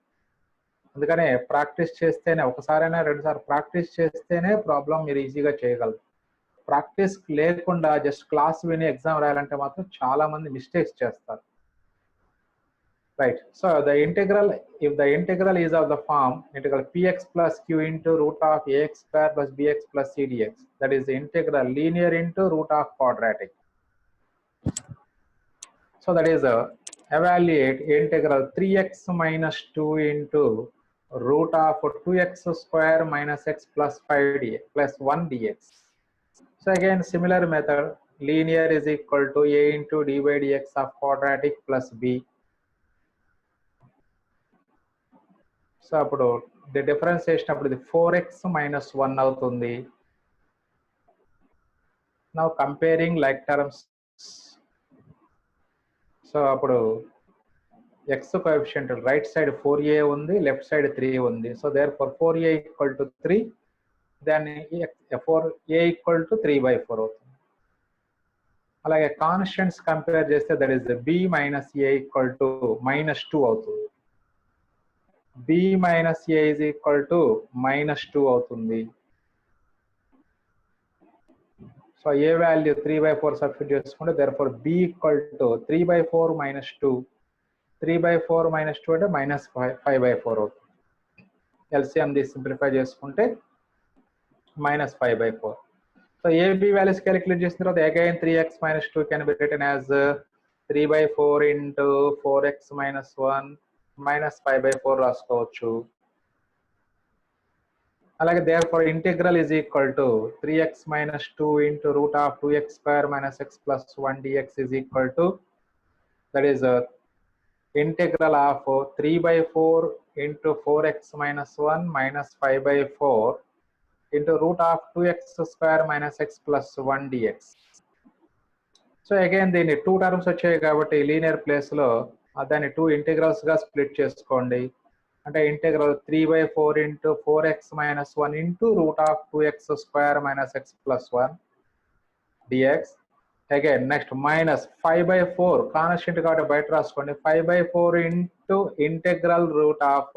అందుకనే ప్రాక్టీస్ చేస్తేనే, ఒకసారైనా 2 సార్లు ప్రాక్టీస్ చేస్తేనే ప్రాబ్లం మీరు ఈజీగా చేయగలరు. ప్రాక్టీస్ లేకుండా జస్ట్ క్లాస్ విని ఎగ్జామ్ రాయాలంటే మాత్రం చాలా మంది మిస్టేక్స్ చేస్తారు. Right. So the integral, if the integral is of the form integral px plus q into root of ax square plus bx plus c dx, that is the integral linear into root of quadratic. So that is evaluate integral 3x minus 2 into root of 2x square minus x plus 5 dx plus 1 dx. So again similar method, linear is equal to a into d by dx of quadratic plus b. So అప్పుడు ది డిఫరెన్షియేషన్ అప్పుడు ఇది 4x minus 1 అవుతుంది. Now comparing like terms. So అప్పుడు x coefficient right side 4a ఉంది, లెఫ్ట్ సైడ్ 3 ఉంది. So therefore 4a equal to 3, then 4a equal to 3/4 అవుతుంది. అలాగే కాన్స్టెంట్స్ కంపేర్ చేస్తే that is b minus a equal to -2 అవుతుంది. b minus a is equal to -2 అవుతుంది. సో a వాల్యూ 3/4 సబ్స్టిట్యూట్ చేసుకుంటే therefore b equal to 3/4 minus 2. 3/4 minus 2 అంటే -5/4 అవుతుంది. LCM ది సింప్లిఫై చేసుకుంటే -5/4. So a b values calculate చేసిన తర్వాత again 3x minus 2 can be written as 3/4 into 4x minus 1 -5/4 రాసుకోవచ్చు. అలాగే therefore integral is equal to 3x minus 2 into root of 2x square minus x plus 1 dx is equal to, that is integral of 3/4 into 4x minus 1 minus 5/4 into root of 2x square minus x plus 1 dx. So again దీన్ని 2 టర్మ్స్ వచ్చాయి కాబట్టి లీనియర్ ప్లేస్లో దాన్ని 2 ఇంటిగ్రల్స్ గా స్ప్లిట్ చేసుకోండి. అంటే integral 3/4 into 4x minus 1 into root of 2x square minus x plus 1 dx. Again next -5/4 constant కాబట్టి బయట రాసుకోండి. 5/4 into integral root of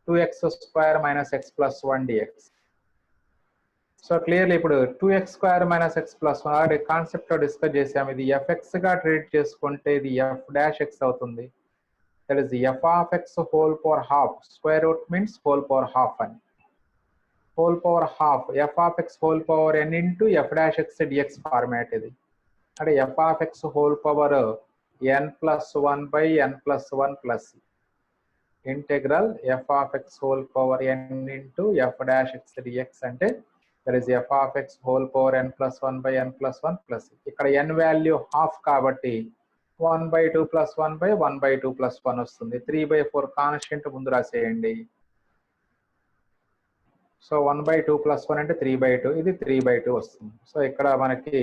2x square minus x plus 1 dx. So clearly ఇప్పుడు 2x square minus x plus 1 already concept లో డిస్కస్ చేసాము. ఇది fx గా ట్రీట్ చేసుకుంటే ఇది f' x అవుతుంది. That is f of x whole power half. Square root means whole power half అని. Whole power half f of x whole power n into f' x dx format ఇది. అంటే f of x whole power n plus 1 by n plus 1 plus integral f of x whole power n into f' x dx అంటే that is f of x whole power n plus 1 by n plus 1 plus ఇక్కడ n వాల్యూ హాఫ్ కాబట్టి 1/2 plus 1 by 1/2 plus 1 వస్తుంది. 3/4 కాన్స్టెంట్ ముందు రాసేయండి. సో 1/2 plus 1 అంటే 3/2, ఇది 3/2 వస్తుంది. సో ఇక్కడ మనకి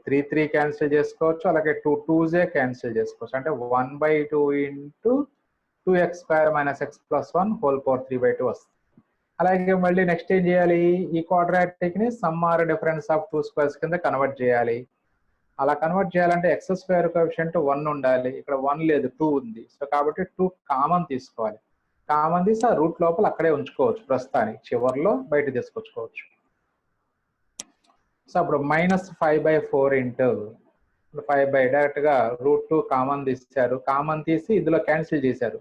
3 క్యాన్సిల్ చేసుకోవచ్చు, అలాగే 2 క్యాన్సిల్ చేసుకోవచ్చు. అంటే 1/2 into 2x square minus x plus 1 whole power 3/2 వస్తుంది. అలాగే మళ్ళీ నెక్స్ట్ ఏం చేయాలి, ఈ క్వాడ్రాటిక్ ని sum or difference of 2 squares కింద కన్వర్ట్ చేయాలి. అలా కన్వర్ట్ చేయాలంటే x స్క్వేర్ కోఎఫిషియంట్ 1 ఉండాలి. ఇక్కడ 1 లేదు, 2 ఉంది. సో కాబట్టి 2 కామన్ తీసుకోవాలి. కామన్ తీసి ఆ రూట్ లోపల అక్కడే ఉంచుకోవచ్చు, ప్రస్తుతానికి చివరిలో బయట తీసుకొచ్చుకోవచ్చు. సో అప్పుడు -5/4 ఇంటూ 5 డైరెక్ట్ గా √2 కామన్ తీశారు. కామన్ తీసి ఇందులో క్యాన్సిల్ చేశారు.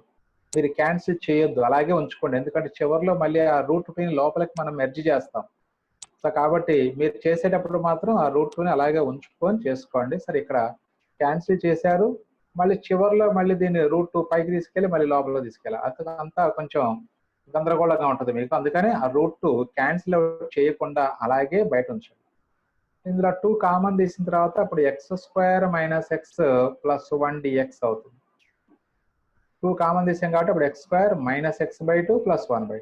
మీరు క్యాన్సిల్ చేయొద్దు, అలాగే ఉంచుకోండి. ఎందుకంటే చివరిలో మళ్ళీ ఆ √2 లోపలికి మనం మెర్జ్ చేస్తాం. సో కాబట్టి మీరు చేసేటప్పుడు మాత్రం ఆ √2 అలాగే ఉంచుకొని చేసుకోండి. సరే ఇక్కడ క్యాన్సిల్ చేశారు, మళ్ళీ చివరిలో మళ్ళీ దీన్ని √2 పైకి తీసుకెళ్ళి మళ్ళీ లోపల తీసుకెళ్ళాలి. అంతా కొంచెం గందరగోళంగా ఉంటుంది మీకు. అందుకని ఆ √2 క్యాన్సిల్ చేయకుండా అలాగే బయట ఉంచండి. ఇందులో 2 కామన్ తీసిన తర్వాత అప్పుడు x² minus x plus 1 dx అవుతుంది. 2 కామన్ తీసాం కాబట్టి అప్పుడు x² minus x/2 plus 1/2.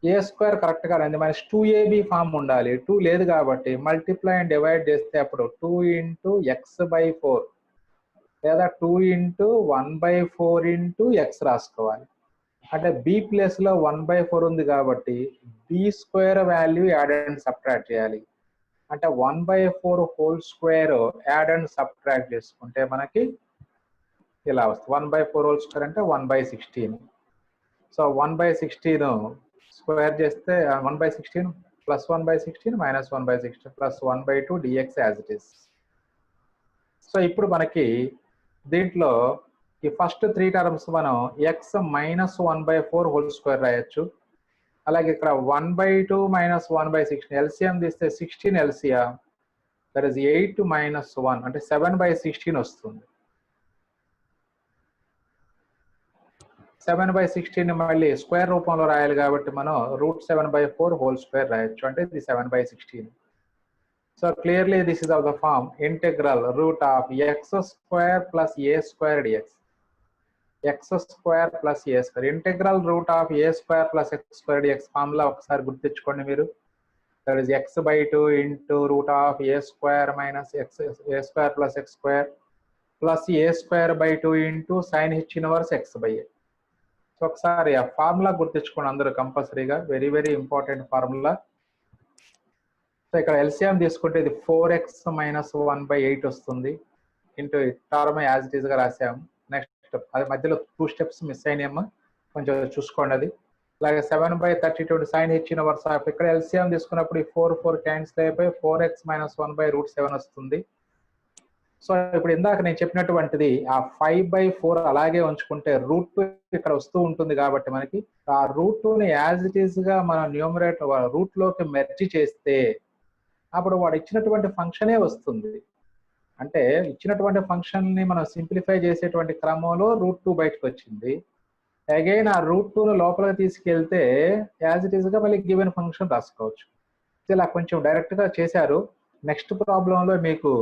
a² correct గా ఉంది, మనకి 2ab ఫామ్ ఉండాలి. 2 లేదు కాబట్టి మల్టిప్లై అండ్ డివైడ్ చేస్తే అప్పుడు 2 into x/4 లేదా 2 ఇంటూ 1/4 ఇంటూ ఎక్స్ రాసుకోవాలి. అంటే బి ప్లేస్ లో 1/4 ఉంది కాబట్టి b square value add and subtract చేయాలి. అంటే 1/4 whole square add and subtract చేసుకుంటే మనకి ఇలా వస్తుంది. 1/4 హోల్ స్క్వేర్ అంటే 1/16. సో 1/16 స్క్వేర్ చేస్తే 1/16 plus 1/16 minus 1/16 plus 1/2 dx as it is. So ఇప్పుడు మనకి దీంట్లో ఈ ఫస్ట్ 3 టర్మ్స్ మనం ఎక్స్ మైనస్ 1/4 హోల్ స్క్వేర్ రాయొచ్చు. అలాగే ఇక్కడ 1/2 మైనస్ 1/16 ఎల్సిఎం తీస్తే 16 ఎల్సిఎం దట్ ఈస్ 8 మైనస్ 1 అంటే 7/16 వస్తుంది. 7/16 మళ్ళీ స్క్వేర్ రూపంలో రాయాలి కాబట్టి మనం √7/4 హోల్ స్క్వేర్ రాయొచ్చు. అంటే ఇది 7/16. So clearly this is of the form integral root of x square plus a square dx. x square plus a square. Integral root of a square plus x square dx formula ఒకసారి గుర్తించుకోండి మీరు. That is x/2 into root of a square minus a square plus x square plus a square by 2 into sin h inverse x by a. So ఒకసారి ఆ ఫార్ములా గుర్తించుకోండి అందరూ కంపల్సరీగా. Very very important formula. So ఇక్కడ ఎల్సిఎం తీసుకుంటే ఇది 4x మైనస్ 1/8 వస్తుంది. Into term as it is గా రాసాము. నెక్స్ట్ అది మధ్యలో 2 స్టెప్స్ మిస్ అయినాయమ్మా, కొంచెం చూసుకోండి అది. అలాగే 7/32 సైన్ ఇచ్చిన వరుస ఇక్కడ ఎల్సిఎం తీసుకున్నప్పుడు ఈ 4 క్యాన్సిల్ అయిపోయి 4x మైనస్ 1/√7 వస్తుంది. సో ఇప్పుడు ఇందాక నేను చెప్పినటువంటిది ఆ 5/4 అలాగే ఉంచుకుంటే √2 ఇక్కడ వస్తూ ఉంటుంది కాబట్టి మనకి ఆ √2ని యాజ్ ఇట్ ఈస్ గా మనం న్యూమరేటర్ రూట్ లోకి మెర్జ్ చేస్తే అప్పుడు వాడు ఇచ్చినటువంటి ఫంక్షనే వస్తుంది. అంటే ఇచ్చినటువంటి ఫంక్షన్ ని మనం సింప్లిఫై చేసేటువంటి క్రమంలో √2 బయటకు వచ్చింది. అగైన్ ఆ √2ను లోపలికి తీసుకెళ్తే యాజ్ ఇట్ ఈస్ గా మళ్ళీ గివెన్ ఫంక్షన్ రాసుకోవచ్చు. ఇలా కొంచెం డైరెక్ట్ గా చేశారు. నెక్స్ట్ ప్రాబ్లంలో మీకు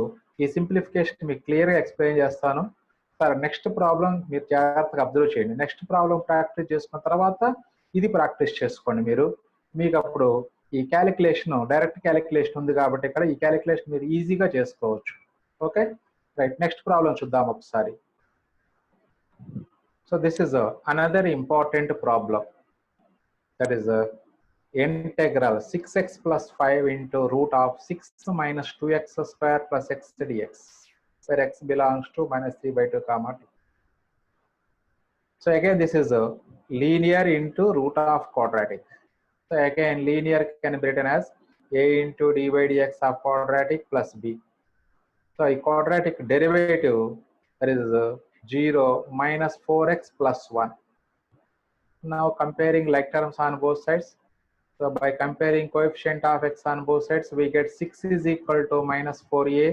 ఈ సింప్లిఫికేషన్ మీకు క్లియర్ గా ఎక్స్ప్లెయిన్ చేస్తాను. సార్ నెక్స్ట్ ప్రాబ్లం మీరు జాగ్రత్తగా అబ్జర్వ్ చేయండి. నెక్స్ట్ ప్రాబ్లం ప్రాక్టీస్ చేసుకున్న తర్వాత ఇది ప్రాక్టీస్ చేసుకోండి మీరు. మీకు అప్పుడు ఈ క్యాలిక్యులేషన్ డైరెక్ట్ క్యాలిక్యులేషన్ ఉంది కాబట్టి ఇక్కడ ఈ క్యాలిక్యులేషన్ మీరు ఈజీగా చేసుకోవచ్చు. ఓకే రైట్, నెక్స్ట్ ప్రాబ్లం చూద్దాం ఒకసారి. So this is another important problem. That is integral 6x plus 5 into root of 6 minus 2x square plus x dx, where x belongs to minus 3/2 comma 2. So again this is a linear into root of quadratic. So again linear can be written as a into d by dx of quadratic plus b. So a quadratic derivative, that is 0 minus 4x plus 1. Now comparing like terms on both sides. So by comparing coefficient of x on both sides, we get 6 is equal to minus 4a,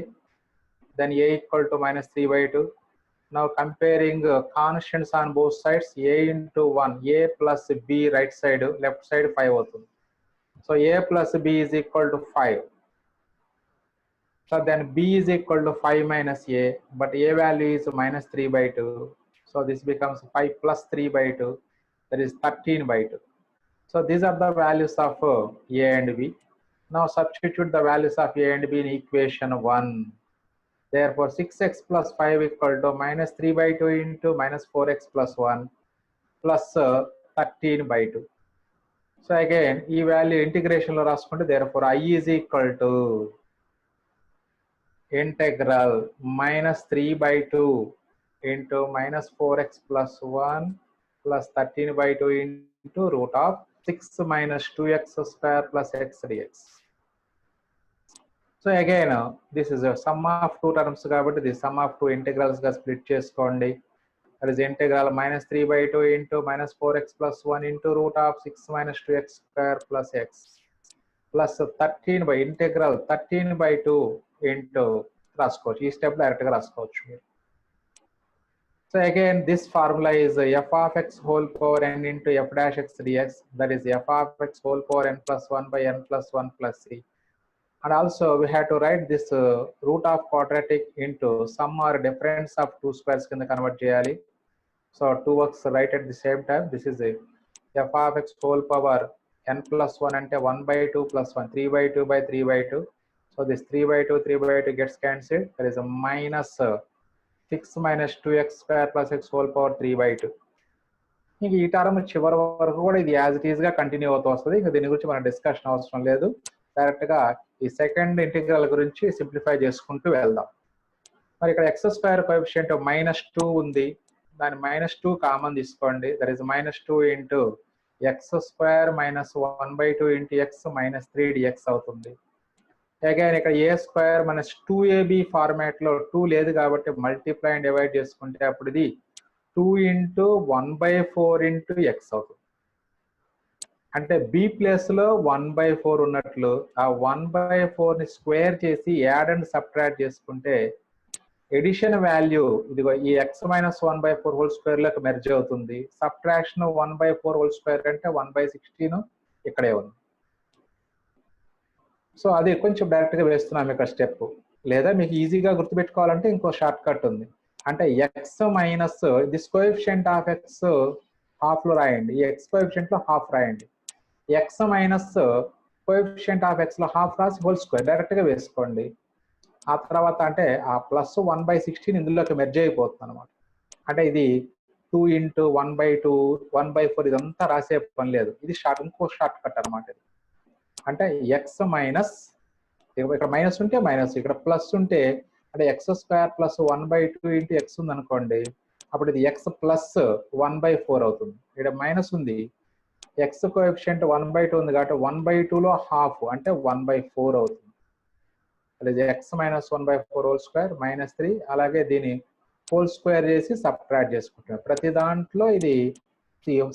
then a equal to minus 3/2. Now comparing constants on both sides, a into 1, a plus b right side, left side 5 అవుతుంది. So a plus b is equal to 5. So then b is equal to 5 minus a, but a value is minus 3/2. So this becomes 5 plus 3/2, that is 13/2. So these are the values of a and b. Now substitute the values of a and b in equation 1. Therefore 6x plus 5 equal to minus 3/2 into minus 4x plus 1 plus 13/2. So again ఈ value integration లో రాసుకుంటే therefore I is equal to integral minus 3/2 into minus 4x plus 1 plus 13/2 into root of 6 minus 2x square plus x dx. So again this is a sum of two terms కాబట్టి this sum of two integrals గా split చేసుకోండి. That is integral minus 3/2 into minus 4x plus 1 into root of 6 minus 2x square plus x plus 13 by integral 13/2 into రాసుకోవచ్చు. ఈ స్టెప్ డైరెక్ట్ గా రాసుకోవచ్చు మీరు. So again this formula is f of x whole power n into f dash x dx, that is f of x whole power n plus 1 by n plus 1 plus c. And also we have to write this root of quadratic into sum or difference of two squares కింద కన్వర్ట్ చేయాలి. So 2 works right at the same time. This is a f of x whole power n plus 1 అంటే 1/2 plus 1, 3/2 by 3/2. So this 3/2 gets cancelled. There is a minus 6 minus 2x square plus x whole power 3/2. ఇంక ఈ టర్మ్ చివరి వరకు కూడా ఇది యాజ్ ఇట్ ఈస్ గా కంటిన్యూ అవుతూ వస్తుంది. ఇంకా దీని గురించి మనం డిస్కషన్ అవసరం లేదు. డైరెక్ట్ గా ఈ సెకండ్ ఇంటిగ్రల్ గురించి సింప్లిఫై చేసుకుంటూ వెళ్దాం. మరి ఇక్కడ ఎక్స్ స్క్వేర్ కోఎఫిషియంట్ -2 ఉంది. దాని -2 కామన్ తీసుకోండి. దట్ ఈస్ -2 into X square minus 1/2 into X minus 3 dx అవుతుంది. అగైన్ ఇక్కడ ఏ స్క్వేర్ మైనస్ 2ab ఫార్మాట్ లో 2 లేదు కాబట్టి మల్టిప్లై అండ్ డివైడ్ చేసుకుంటే అప్పుడు ఇది 2 ఇంటూ 1/4 ఇంటూ ఎక్స్ అవుతుంది. అంటే బి ప్లేస్ లో 1/4 ఉన్నట్లు ఆ 1/4 ని స్క్వేర్ చేసి యాడ్ అండ్ సబ్ట్రాక్ట్ చేసుకుంటే ఎడిషన్ వాల్యూ ఇదిగో ఈ ఎక్స్ మైనస్ 1/4 హోల్ స్క్వేర్ లోకి మెర్జ్ అవుతుంది. సబ్ట్రాక్షన్ 1/4 హోల్ స్క్వేర్ అంటే 1/16 ఇక్కడే ఉంది. సో అది కొంచెం డైరెక్ట్ గా వేస్తున్నాం ఇక్కడ స్టెప్. లేదా మీకు ఈజీగా గుర్తుపెట్టుకోవాలంటే ఇంకో షార్ట్ కట్ ఉంది. అంటే X minus this coefficient of X half లో రాయండి. ఈ ఎక్స్ కోఎఫిషియంట్ లో హాఫ్ రాయండి. X minus coefficient of X లో హాఫ్ రాసి హోల్ స్క్వేర్ డైరెక్ట్ గా వేసుకోండి. ఆ తర్వాత అంటే ఆ ప్లస్ 1/16 ఇందులోకి మెర్జ్ అయిపోతుంది అనమాట. అంటే ఇది 2 ఇంటూ 1/2 1/4 ఇదంతా రాసే పని లేదు. ఇది ఇంకో షార్ట్ కట్ అనమాట. ఇది అంటే ఎక్స్ మైనస్ ఇక్కడ మైనస్ ఉంటే మైనస్, ఇక్కడ ప్లస్ ఉంటే అంటే X square plus 1/2 into X ఉంది అనుకోండి. అప్పుడు ఇది ఎక్స్ ప్లస్ 1/4 అవుతుంది. ఇక్కడ మైనస్ ఉంది, ఎక్స్ కోఎఫిషియంట్ 1/2 ఉంది కాబట్టి 1/2 లో హాఫ్ అంటే 1/4 అవుతుంది. అది X minus 1/4 whole square minus 3. అలాగే దీని హోల్ స్క్వేర్ చేసి సబ్ట్రాక్ట్ చేసుకుంటున్నాం. ప్రతి దాంట్లో ఇది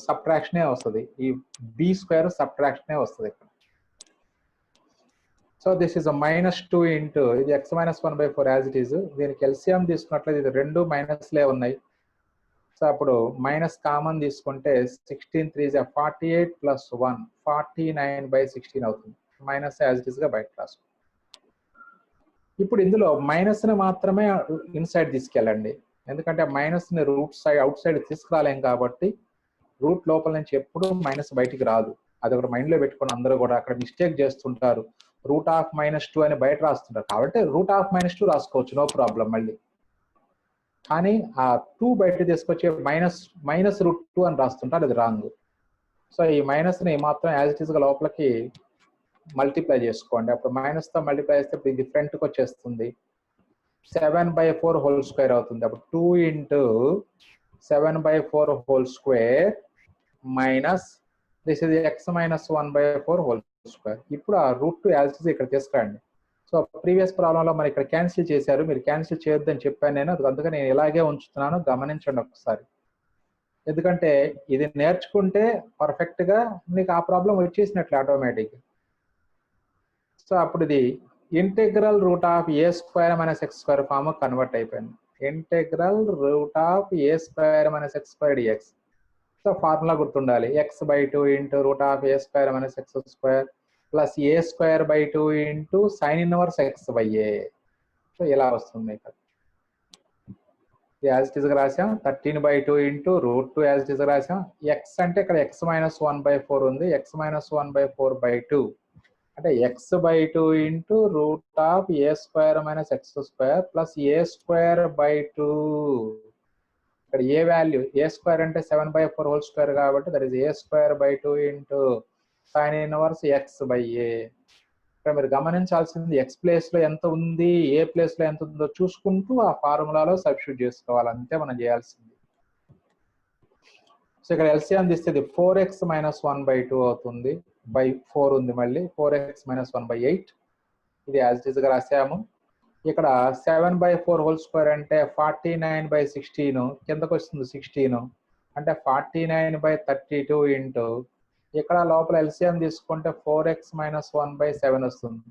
సబ్ట్రాక్షనే వస్తుంది. ఈ బి స్క్వేర్ సబ్ట్రాక్షనే వస్తుంది ఇక్కడ. సో దిస్ ఇస్ -2 ఇంటూ ఇది X minus 1/4 as it is. దీనికి ఎల్సిఎం తీసుకున్నట్లయితే ఇది రెండు మైనస్లే ఉన్నాయి. సో అప్పుడు మైనస్ కామన్ తీసుకుంటే 16 3 48 ప్లస్ 1 49/16 అవుతుంది. మైనస్ యాజ్ ఇట్ ఈస్ గా బయట రాసుకోండి. ఇప్పుడు ఇందులో మైనస్ ని మాత్రమే ఇన్సైడ్ తీసుకెళ్ళండి. ఎందుకంటే మైనస్ ని రూట్ సైడ్ అవుట్ సైడ్ తీసుకురాలేం కాబట్టి రూట్ లోపల నుంచి ఎప్పుడు మైనస్ బయటికి రాదు. అది ఒకటి మైండ్ లో పెట్టుకుని అందరూ కూడా అక్కడ మిస్టేక్ చేస్తుంటారు. రూట్ ఆఫ్ -2 అని బయట రాస్తుంటారు కాబట్టి రూట్ ఆఫ్ -2 రాసుకోవచ్చు, నో ప్రాబ్లం. మళ్ళీ కానీ ఆ 2 బయట తీసుకొచ్చే మైనస్ √2 అని రాస్తుంటారు, అది రాంగ్. సో ఈ మైనస్ ని మాత్రం యాజ్ ఇట్ ఈస్ గా లోపలికి మల్టిప్లై చేసుకోండి. అప్పుడు మైనస్ తో మల్టిప్లై చేస్తే ఇప్పుడు ఇది ఫ్రంట్ కి వచ్చేస్తుంది. 7/4 హోల్ స్క్వేర్ అవుతుంది. అప్పుడు 2 into 7/4 whole square minus this ఇది ఎక్స్ మైనస్ 1/4 హోల్ స్క్వేర్. ఇప్పుడు ఆ √2 యాజ్ ఇట్ ఈస్ ఇక్కడ తీసుకురండి. సో ప్రీవియస్ ప్రాబ్లం లో మరి ఇక్కడ క్యాన్సిల్ చేశారు, మీరు క్యాన్సిల్ చేయొద్దని చెప్పాను నేను. అందుకని నేను ఇలాగే ఉంచుతున్నాను, గమనించండి ఒకసారి. ఎందుకంటే ఇది నేర్చుకుంటే పర్ఫెక్ట్ గా మీకు ఆ ప్రాబ్లం వచ్చేసినట్లు ఆటోమేటిక్. సో అప్పుడు ఇది integral root of A square minus X square form convert అయిపోయింది. Integral root of A square minus X square DX. So formula గుర్తుండాలి, x/2 into root of A square minus X square plus a²/2 into sine inverse x/a. సో ఇలా వస్తుంది మీకు. యాజ్ ఇట్ ఈస్ గా రాసాం. 13/2 ఇంటూ √2 యాజ్ ఇట్ ఈస్ గా రాసాం. ఎక్స్ అంటే ఇక్కడ ఎక్స్ మైనస్ 1/4 ఉంది, ఎక్స్ మైనస్ 1/4/2 అంటే x/2 into root of A square minus X square plus a²/2. ఇక్కడ ఏ వాల్యూ ఏ స్క్వేర్ అంటే 7/4 హోల్ స్క్వేర్ కాబట్టి that is a²/2 into sine inverse x/a. ఇక్కడ మీరు గమనించాల్సింది ఎక్స్ ప్లేస్ లో ఎంత ఉంది, ఏ ప్లేస్ లో ఎంత ఉందో చూసుకుంటూ ఆ ఫార్ములాలో సబ్స్టిట్యూట్ చేసుకోవాలి, అంతే మనం చేయాల్సింది. సో ఇక్కడ ఎల్సిఎం తీస్తే 4x మైనస్ 1/2 అవుతుంది. బై 4 ఉంది, మళ్ళీ 4x మైనస్ 1/8. ఇది యాజ్ ఇట్ ఈస్ గా రాసాము. ఇక్కడ 7/4 హోల్ స్క్వేర్ అంటే 49/16 కిందకు వస్తుంది 16 అంటే 49/32 ఇంటూ ఇక్కడ లోపల ఎల్సిఎం తీసుకుంటే 4x మైనస్ 1/7 వస్తుంది.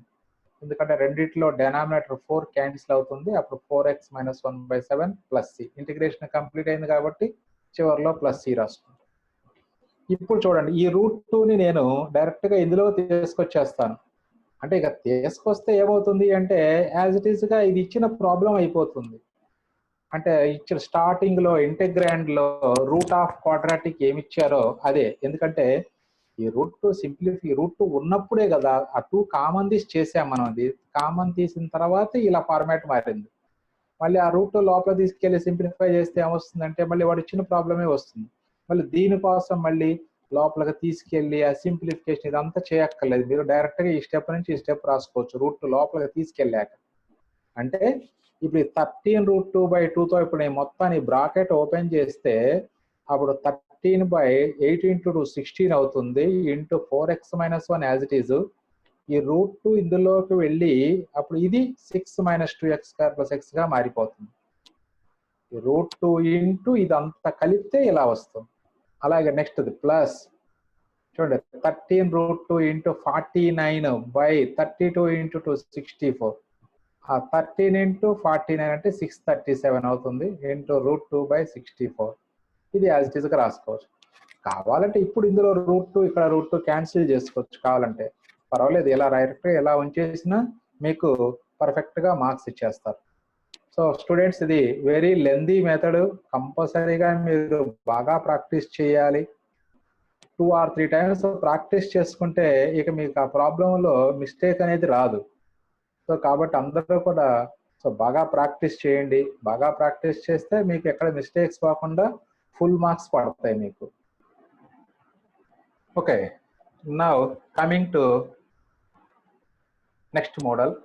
ఎందుకంటే రెండిట్లో డెనామినేటర్ 4 క్యాన్సిల్ అవుతుంది. అప్పుడు 4x minus 1/7 plus c. Integration complete అయింది కాబట్టి చివరిలో ప్లస్ సి రాసుకుంటాం. ఇప్పుడు చూడండి, ఈ √2ని నేను డైరెక్ట్ గా ఇందులో తీసుకొచ్చేస్తాను. అంటే ఇక తీసుకొస్తే ఏమవుతుంది అంటే యాజ్ ఇట్ ఈస్ గా ఇది ఇచ్చిన ప్రాబ్లం అయిపోతుంది. అంటే ఇచ్చిన స్టార్టింగ్ లో ఇంటెగ్రాండ్ లో రూట్ ఆఫ్ క్వాడ్రాటిక్ ఏమి ఇచ్చారో అదే. ఎందుకంటే ఈ √2 ఉన్నప్పుడే కదా ఆ 2 కామన్ తీసి చేసాం మనం. అది కామన్ తీసిన తర్వాత ఇలా ఫార్మాట్ మారింది. మళ్ళీ ఆ రూట్ లోపల తీసుకెళ్ళి సింప్లిఫై చేస్తే ఏమొస్తుందంటే మళ్ళీ వాడు ఇచ్చిన ప్రాబ్లమే వస్తుంది. మళ్ళీ దీనికోసం మళ్ళీ లోపలికి తీసుకెళ్ళి ఆ సింప్లిఫికేషన్ ఇదంతా చేయక్కర్లేదు. మీరు డైరెక్ట్గా ఈ స్టెప్ నుంచి ఈ స్టెప్ రాసుకోవచ్చు రూట్ లోపలికి తీసుకెళ్ళాక. అంటే ఇప్పుడు 13√2/2తో ఇప్పుడు నేను మొత్తాన్ని బ్రాకెట్ ఓపెన్ చేస్తే అప్పుడు 13/8 × 2 16 అవుతుంది into 4x-1 as it is. ఈ √2 ఇందులోకి వెళ్ళి అప్పుడు ఇది 6 - 2x² + x గా మారిపోతుంది. √2 ఇంటూ ఇదంతా కలిపితే ఇలా వస్తుంది. అలాగే నెక్స్ట్ ప్లస్ చూడండి 13√2 ఇంటూ 49/32 ఇంటూ 2 64. ఆ 13 ఇంటూ 49 అంటే 637 అవుతుంది ఇంటూ √2/64. ఇది యాజ్ ఇట్ ఈస్ గా రాసుకోవచ్చు. కావాలంటే ఇప్పుడు ఇందులో √2 ఇక్కడ √2 క్యాన్సిల్ చేసుకోవచ్చు కావాలంటే, పర్వాలేదు. ఇలా డైరెక్ట్ ఎలా ఉంచేసినా మీకు పర్ఫెక్ట్ గా మార్క్స్ ఇచ్చేస్తారు. సో స్టూడెంట్స్, ఇది వెరీ లెందీ మెథడ్. కంపల్సరీగా మీరు బాగా ప్రాక్టీస్ చేయాలి. 2 or 3 టైమ్స్ ప్రాక్టీస్ చేసుకుంటే ఇక మీకు ఆ ప్రాబ్లంలో మిస్టేక్ అనేది రాదు. సో కాబట్టి అందరూ కూడా బాగా ప్రాక్టీస్ చేయండి. బాగా ప్రాక్టీస్ చేస్తే మీకు ఎక్కడ మిస్టేక్స్ కాకుండా ఫుల్ మార్క్స్ పడతాయి మీకు. Okay, now coming to next model.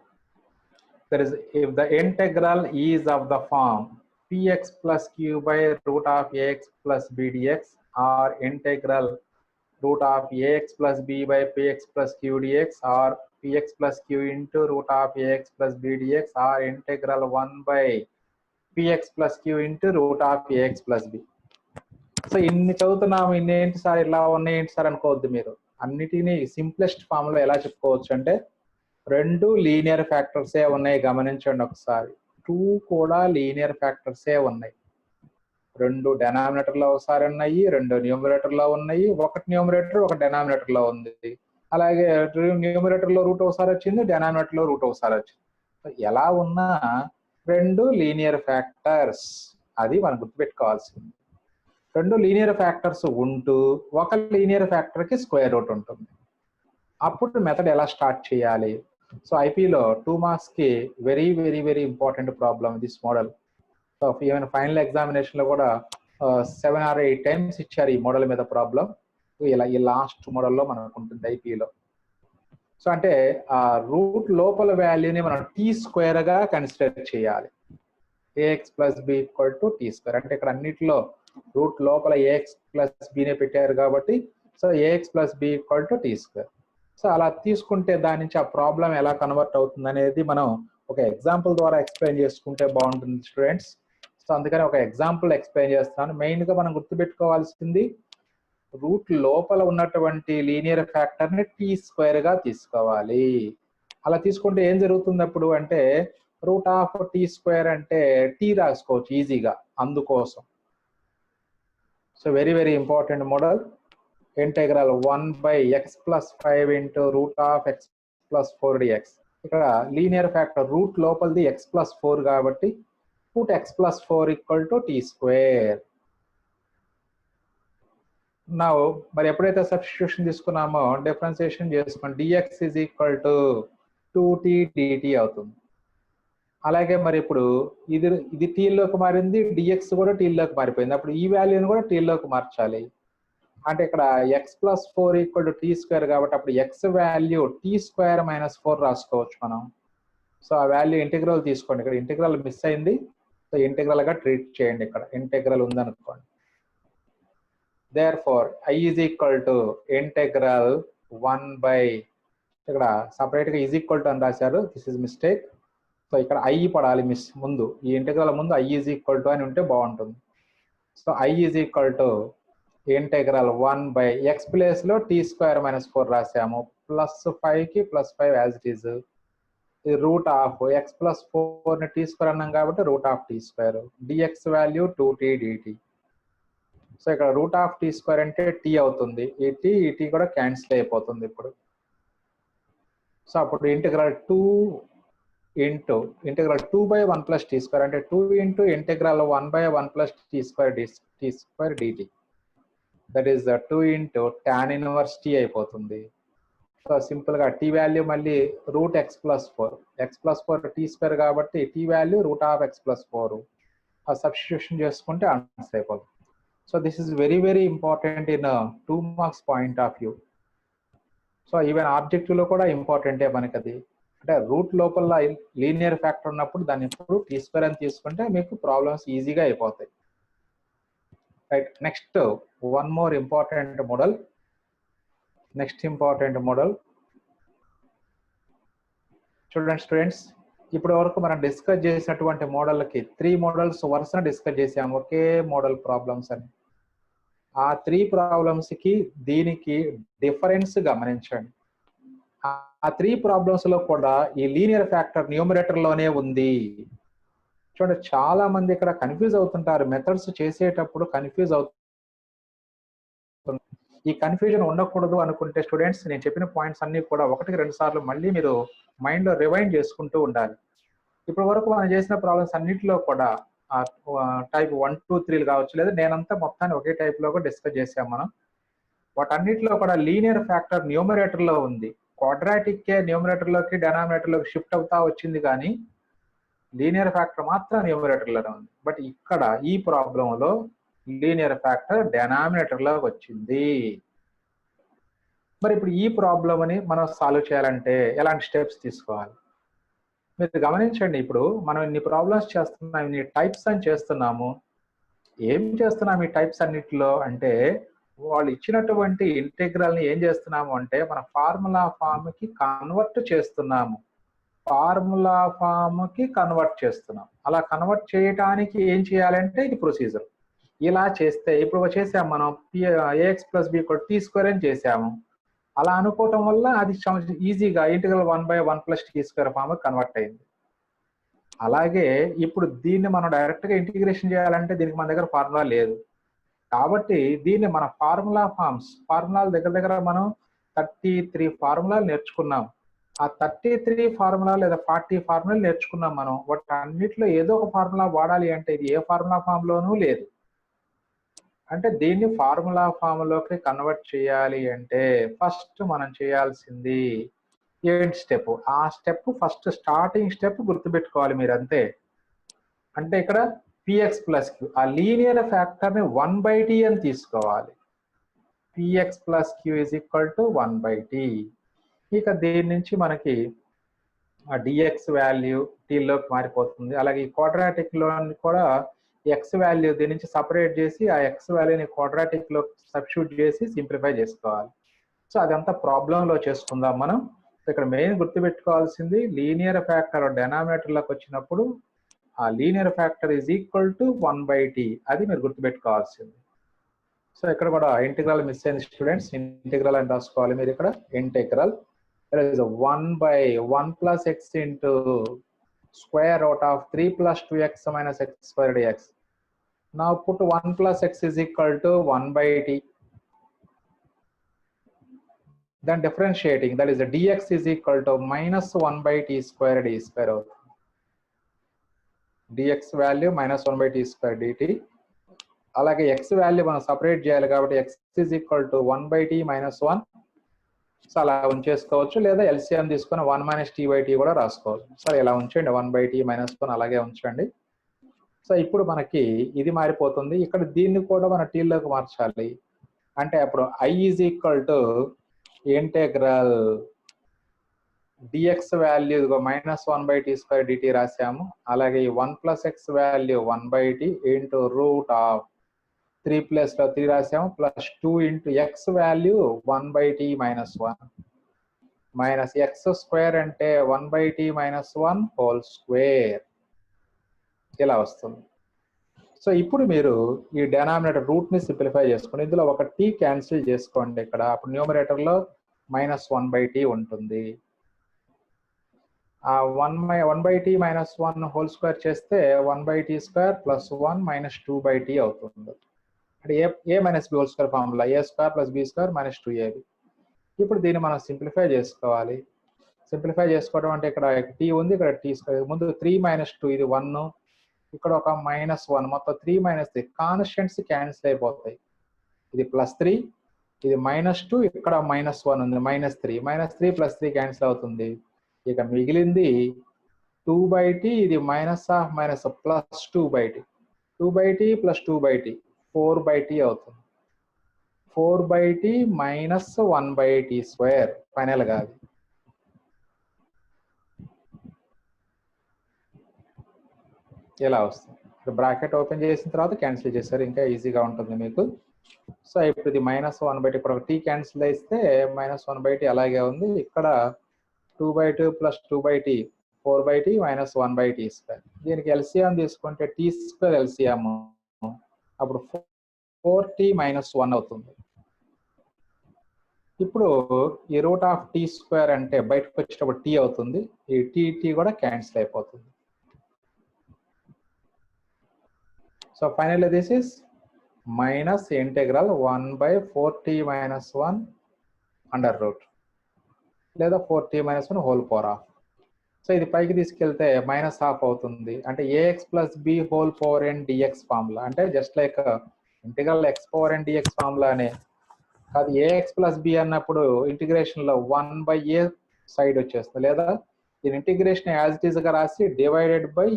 There is, if the integral is of the form px plus q by root of ax plus b dx or integral root of ax plus b by px plus q dx or px plus q into root of ax plus b dx or integral 1 by px plus q into root of ax plus b. So ఇన్ని చదువుతున్నాము, ఇన్ని ఏంటి సార్ ఇలా ఉన్నాయి ఏంటి సార్ అనుకోవద్దు మీరు. అన్నిటినీ సింప్లెస్ట్ ఫామ్ లో ఎలా చెప్పుకోవచ్చు అంటే రెండు లీనియర్ ఫ్యాక్టర్సే ఉన్నాయి. గమనించండి ఒకసారి, 2 కూడా లీనియర్ ఫ్యాక్టర్సే ఉన్నాయి. రెండు డెనామినేటర్ లో ఒకసారి ఉన్నాయి, రెండు న్యూమరేటర్ లో ఉన్నాయి. ఒకటి న్యూమరేటర్ ఒక డెనామినేటర్ లో ఉంది. అలాగే న్యూమరేటర్ లో రూట్ ఒకసారి వచ్చింది, డెనామినేటర్ లో రూట్ ఒకసారి వచ్చింది. ఎలా ఉన్నా రెండు లీనియర్ ఫ్యాక్టర్స్, అది మనం గుర్తుపెట్టుకోవాల్సింది. రెండు లీనియర్ ఫ్యాక్టర్స్ ఉంటూ ఒక లీనియర్ ఫ్యాక్టర్ కి స్క్వేర్ రూట్ ఉంటుంది. అప్పుడు మెథడ్ ఎలా స్టార్ట్ చేయాలి? సో ఐపీలో 2 మార్క్స్ కి very very very important problem this model. So even final examination లో కూడా 7 or 8 టైమ్స్ ఇచ్చారు ఈ మోడల్ మీద ప్రాబ్లం. ఇలా ఈ లాస్ట్ మోడల్లో మనకు ఉంటుంది ఐపీలో. సో అంటే ఆ రూట్ లోపల వాల్యూని మనం t² గా కన్సిడర్ చేయాలి. ax + b = t². అంటే ఇక్కడ అన్నిటిలో రూట్ లోపల ax + b నే పెట్టారు కాబట్టి so ax + b = t². So అలా తీసుకుంటే దాని నుంచి ఆ ప్రాబ్లం ఎలా కన్వర్ట్ అవుతుంది అనేది మనం ఒక ఎగ్జాంపుల్ ద్వారా ఎక్స్ప్లెయిన్ చేసుకుంటే బాగుంటుంది స్టూడెంట్స్. సో అందుకని ఒక ఎగ్జాంపుల్ ఎక్స్ప్లెయిన్ చేస్తాను. మెయిన్ గా మనం గుర్తుపెట్టుకోవాల్సింది రూట్ లోపల ఉన్నటువంటి లీనియర్ ఫ్యాక్టర్ ని t² గా తీసుకోవాలి. అలా తీసుకుంటే ఏం జరుగుతుంది అప్పుడు అంటే √t² అంటే t రాసుకోవచ్చు ఈజీగా, అందుకోసం. So very very important model. Integral 1/x + 5 into √x + 4 dx. ఇక్కడ లీనియర్ ఫ్యాక్టర్ రూట్ లోపలిది x + 4 కాబట్టి √x + 4 = t². నా మరి ఎప్పుడైతే సబ్స్టిట్యూషన్ తీసుకున్నామో డిఫరెన్షియేషన్ చేసుకోండి, dx = 2t dt అవుతుంది. అలాగే మరి ఇప్పుడు ఇది t లోకి మారింది, dx కూడా t లోకి మారిపోయింది. అప్పుడు ఈ వాల్యూని కూడా t లోకి మార్చాలి. అంటే ఇక్కడ x + 4 = t² కాబట్టి అప్పుడు x వాల్యూ t² - 4 రాసుకోవచ్చు మనం. సో ఆ వాల్యూ ఇంటిగ్రల్ తీసుకోండి. ఇక్కడ ఇంటిగ్రల్ మిస్ అయింది, సో ఇంటిగ్రల్ గా ట్రీట్ చేయండి. ఇక్కడ ఇంటిగ్రల్ ఉందనుకోండి. therefore I = ఇంటిగ్రల్ 1/ ఇక్కడ సపరేట్ గా = అని రాశారు, దిస్ ఇస్ మిస్టేక్. సో ఇక్కడ i పడాలి ముందు, ఈ ఇంటిగ్రల్ ముందు i = అని ఉంటే బాగుంటుంది. So I integral 1/x place లో t² - 4 రాసాము, +5 కి +5 యాజ్ ఇట్ ఈజ్. ఇది √x + 4 ని t² అన్నాం కాబట్టి √t². dx value 2t dt. So ఇక్కడ √t² అంటే t అవుతుంది. ఈ t కూడా క్యాన్సిల్ అయిపోతుంది ఇప్పుడు. సో అప్పుడు ఇంటిగ్రల్ 2 into ఇంటిగ్రల్ 2/1 + t² అంటే 2 into ఇంటిగ్రల్ 1/1 + t² dt. దట్ ఈస్ 2 into tan 1t అయిపోతుంది. సో సింపుల్గా టీ వాల్యూ మళ్ళీ root X plus 4 T square కాబట్టి T value root of X plus 4 ఆ సబ్స్టిట్యూషన్ చేసుకుంటే ఆన్సర్ అయిపోతుంది. So this is very very important in 2 marks point of view. So even ఆబ్జెక్టివ్లో కూడా ఇంపార్టెంటే మనకి అది. అంటే రూట్ లోపల లీనియర్ ఫ్యాక్టర్ ఉన్నప్పుడు దాన్ని ఇప్పుడు టీ స్క్వేర్ అని తీసుకుంటే మీకు ప్రాబ్లమ్స్ ఈజీగా అయిపోతాయి. Right, next one more important model. Next important model చూడండి స్టూడెంట్స్, ఇప్పటి వరకు మనం డిస్కస్ చేసినటువంటి మోడల్కి 3 మోడల్స్ వరుసన డిస్కస్ చేసాము, ఒకే మోడల్ ప్రాబ్లమ్స్ అని. ఆ 3 ప్రాబ్లమ్స్కి దీనికి డిఫరెన్స్ గమనించండి. ఆ 3 ప్రాబ్లమ్స్ లో కూడా ఈ లీనియర్ ఫ్యాక్టర్ న్యూమరేటర్ లోనే ఉంది. చూడండి, చాలా మంది ఇక్కడ కన్ఫ్యూజ్ అవుతుంటారు, మెథడ్స్ చేసేటప్పుడు కన్ఫ్యూజ్ అవుతుంది. ఈ కన్ఫ్యూజన్ ఉండకూడదు అనుకుంటే స్టూడెంట్స్ నేను చెప్పిన పాయింట్స్ అన్ని కూడా 1-2 సార్లు మళ్ళీ మీరు మైండ్ లో రివైండ్ చేసుకుంటూ ఉండాలి. ఇప్పటి వరకు మనం చేసిన ప్రాబ్లమ్స్ అన్నింటిలో కూడా టైప్ 1, 2, 3 కావచ్చు, లేదా నేనంతా మొత్తాన్ని ఒకే టైప్ లో కూడా డిస్కస్ చేసాం మనం. వాటన్నిటిలో కూడా లీనియర్ ఫ్యాక్టర్ న్యూమరేటర్ లో ఉంది. క్వాడ్రాటిక్ కే న్యూమరేటర్ లోకి డినామినేటర్ లోకి షిఫ్ట్ అవుతా వచ్చింది, కానీ లీనియర్ ఫ్యాక్టర్ మాత్రం న్యూమరేటర్ లోనే ఉంది. బట్ ఇక్కడ ఈ ప్రాబ్లం లో లీనియర్ ఫ్యాక్టర్ డినామినేటర్ లోకి వచ్చింది. మరి ఇప్పుడు ఈ ప్రాబ్లం అని మనం సాల్వ్ చేయాలంటే ఎలాంటి స్టెప్స్ తీసుకోవాలి మీరు గమనించండి. ఇప్పుడు మనం ఇన్ని ప్రాబ్లమ్స్ చేస్తున్నాం, ఇన్ని టైప్స్ అని చేస్తున్నాము. ఏం చేస్తున్నాం ఈ టైప్స్ అన్నిటిలో అంటే, వాళ్ళు ఇచ్చినటువంటి ఇంటెగ్రల్ ని ఏం చేస్తున్నాము అంటే మన ఫార్ములా ఫామ్ కి కన్వర్ట్ చేస్తున్నాము. అలా కన్వర్ట్ చేయడానికి ఏం చేయాలంటే ఇది ప్రొసీజర్. ఇలా చేస్తే ఇప్పుడు చేసాము మనం ax + b = t² అని చేసాము. అలా అనుకోవటం వల్ల అది ఈజీగా ఇంటిగ్రల్ 1/1 + t² ఫామ్ కన్వర్ట్ అయింది. అలాగే ఇప్పుడు దీన్ని మనం డైరెక్ట్ గా ఇంటిగ్రేషన్ చేయాలంటే దీనికి మన దగ్గర ఫార్ములా లేదు. కాబట్టి దీన్ని మన ఫార్ములాల దగ్గర మనం 33 ఫార్ములాలు నేర్చుకున్నాం. ఆ 33 ఫార్ములా లేదా 40 ఫార్ములాలు నేర్చుకున్నాం మనం. వాటి అన్నిటిలో ఏదో ఒక ఫార్ములా వాడాలి అంటే ఇది ఏ ఫార్ములా ఫామ్ లోనూ లేదు. అంటే దీన్ని ఫార్ములా ఫామ్ లోకి కన్వర్ట్ చేయాలి అంటే ఫస్ట్ మనం చేయాల్సింది ఏంటి స్టెప్? ఆ స్టెప్ ఫస్ట్ స్టార్టింగ్ స్టెప్ గుర్తుపెట్టుకోవాలి మీరు, అంతే. అంటే ఇక్కడ px + q ఆ లీనియర్ ఫ్యాక్టర్ ని 1/t అని తీసుకోవాలి. px + q = 1/t. ఇక దీని నుంచి మనకి ఆ dx వాల్యూ t లోకి మారిపోతుంది. అలాగే ఈ క్వాడ్రాటిక్ లో కూడా x వాల్యూ దీని నుంచి సపరేట్ చేసి ఆ x వాల్యూని క్వాడ్రాటిక్ లో సబ్స్టిట్యూట్ చేసి సింప్లిఫై చేసుకోవాలి. సో అదంతా ప్రాబ్లం లో చేసుకుందాం మనం. ఇక్కడ మెయిన్ గుర్తుపెట్టుకోవాల్సింది లీనియర్ ఫ్యాక్టర్ డినామినేటర్ లోకి వచ్చినప్పుడు ఆ లీనియర్ ఫ్యాక్టర్ = 1/t, అది మీరు గుర్తుపెట్టుకోవాల్సింది. సో ఇక్కడ కూడా ఇంటిగ్రల్ మిస్ అయింది స్టూడెంట్స్. ఇంటిగ్రల్ అని రాసుకోవాలి మీరు ఇక్కడ. Integral 1/1 + x * √3 + 2x - x² dx. Now put 1 + x = 1/t. Then differentiating, that is the dx = -1/t² d² అవుతుంది. dx value -1/t² dt. అలాగే x వాల్యూ మనం సపరేట్ చేయాలి కాబట్టి x = 1/t - 1. సో అలా ఉంచేసుకోవచ్చు, లేదా LCM తీసుకొని 1 - t/t కూడా రాసుకోవచ్చు. సరే ఇలా ఉంచండి, 1/t - 1 అలాగే ఉంచండి. సో ఇప్పుడు మనకి ఇది మారిపోతుంది. ఇక్కడ దీన్ని కూడా మన టీలోకి మార్చాలి. అంటే అప్పుడు I integral dx value -1/t² dt రాసాము. అలాగే 1 + x value 1/t √3 + 3 రాసాము, +2 x value 1/t - 1 -x² అంటే 1/t - 1² ఇలా వస్తుంది. సో ఇప్పుడు మీరు ఈ డినామినేటర్ రూట్ ని సింప్లిఫై చేసుకోండి. ఇందులో ఒక t క్యాన్సిల్ చేసుకోండి ఇక్కడ. అప్పుడు న్యూమరేటర్ లో -1/t ఉంటుంది. ఆ 1/t - 1² చేస్తే 1/t² + 1 - 2/t అవుతుంది. అంటే a - b² formula a² + b² - 2ab. ఇప్పుడు దీన్ని మనం సింప్లిఫై చేసుకోవాలి. సింప్లిఫై చేసుకోవడం అంటే ఇక్కడ t ఉంది, ఇక్కడ t² ముందు 3 - 2 ఇది 1, ఇక్కడ ఒక -1, మొత్తం 3 - 3 కాన్స్టెంట్స్ క్యాన్సిల్ అయిపోతాయి. ఇది +3 ఇది -2, ఇక్కడ -1 ఉంది, -3. -3 + 3 క్యాన్సిల్ అవుతుంది. ఇక మిగిలింది 2/t, ఇది -2/t. 2/t + 2/t 4/t అవుతుంది. 4/t - 1/t². ఫైనల్ గా అది ఇలా వస్తుంది. బ్రాకెట్ ఓపెన్ చేసిన తర్వాత క్యాన్సిల్ చేశారు, ఇంకా ఈజీగా ఉంటుంది మీకు. సో ఇప్పుడు ఇది -1/t, ఇప్పుడు ఒక t క్యాన్సిల్ చేస్తే -1/t అలాగే ఉంది. ఇక్కడ 2/2 + 2/t 4/t - 1/t². దీనికి ఎల్సిఎం తీసుకుంటే t² ఎల్సిఎం అప్పుడు 4t - 1 అవుతుంది. ఇప్పుడు ఈ √t² అంటే బయటకు వచ్చేటప్పుడు t అవుతుంది. ఈ t కూడా క్యాన్సిల్ అయిపోతుంది. So finally this is -1/4t - 1 under root లేదా 4t - 1 whole power half. So ఇది పైకి తీసుకెళ్తే -½ అవుతుంది. అంటే ax + b whole power n dx formula, అంటే just like integral x power n dx ఫార్ములానే. అది ax + b అన్నప్పుడు ఇంటిగ్రేషన్ లో 1/a సైడ్ వచ్చేస్తుంది, లేదా దీని ఇంటిగ్రేషన్ యాజ్ ఇట్ ఈస్ గా రాసి divided by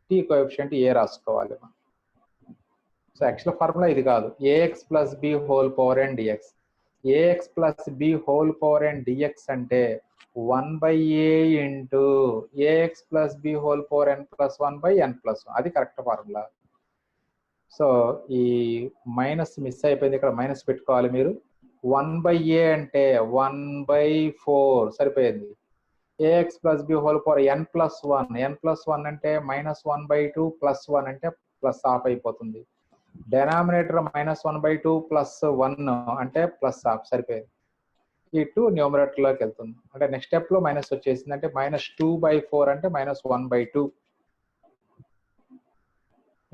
t coefficient a రాసుకోవాలి. సో యాక్చువల్ ఫార్ములా ఇది కాదు, ax + b whole power n dx. ax + b whole power n dx అంటే 1/a into ax + b whole power n + 1/n+1. అది కరెక్ట్ ఫార్ములా. సో ఈ మైనస్ మిస్ అయిపోయింది, ఇక్కడ మైనస్ పెట్టుకోవాలి మీరు. 1/a అంటే 1/4 సరిపోయింది. ax + b whole power n+1, n+1 అంటే -1/2 + 1 అంటే +½ అయిపోతుంది. డెనామినేటర్ -1/2 + 1 అంటే +½ సరిపోయింది. ఈ 2 న్యూమరేటర్ లోకి వెళ్తుంది. అంటే నెక్స్ట్ స్టెప్ లో మైనస్ వచ్చేసింది, అంటే -2/4 అంటే -1/2.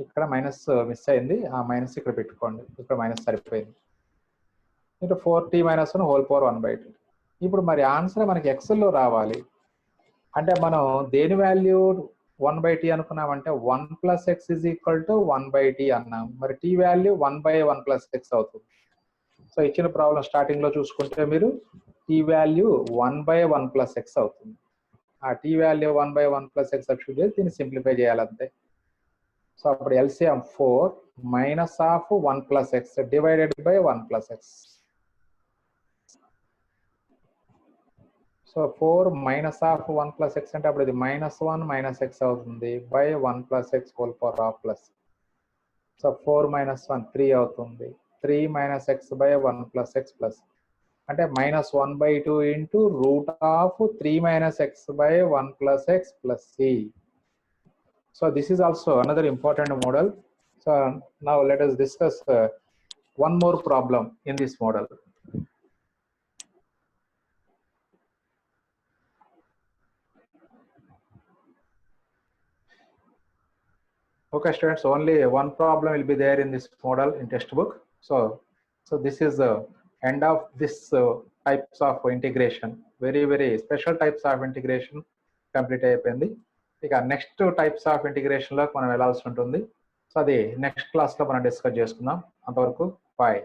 ఇక్కడ మైనస్ మిస్ అయింది, ఆ మైనస్ ఇక్కడ పెట్టుకోండి, ఇక్కడ మైనస్ సరిపోయింది. ఇటు 4t - 1 హోల్ పవర్ 1/2. ఇప్పుడు మరి ఆన్సర్ మనకి ఎక్సెల్ లో రావాలి. అంటే మనం దేని వాల్యూ 1/t అనుకున్నామంటే 1 + x = 1/t అన్నాం. మరి t వాల్యూ 1/1 + x అవుతుంది. సో ఇచ్చిన ప్రాబ్లం స్టార్టింగ్ లో చూసుకుంటే మీరు t వాల్యూ 1/1 + x అవుతుంది. ఆ t వాల్యూ 1/1 + x సబ్స్టిట్యూట్ చేసి దీన్ని సింప్లిఫై చేయాలంతే. సో అప్పుడు LCM 4 - (1 + x) divided by 1 + x. So 4 - (1 + x) అంటే అప్పుడు ఇది -1 - x అవుతుంది by 1 + x whole power ½ plus. So 4 - 1 3 అవుతుంది. 3 - x బై 1 + x ప్లస్ అంటే -1/2 into √3 - x by 1 + x plus c. So this is also another important model. So now let us discuss one more problem in this model. Okay students, only one problem will be there in this model in textbook. So this is the end of this types of integration. Very special types of integration complete అయిపోయింది. ఇక నెక్స్ట్ టైప్స్ ఆఫ్ ఇంటిగ్రేషన్ లో మనం వెళ్ళాల్సి ఉంటుంది. సో అది నెక్స్ట్ క్లాస్ లో మనం డిస్కస్ చేసుకుందాం. అంతవరకు బాయ్.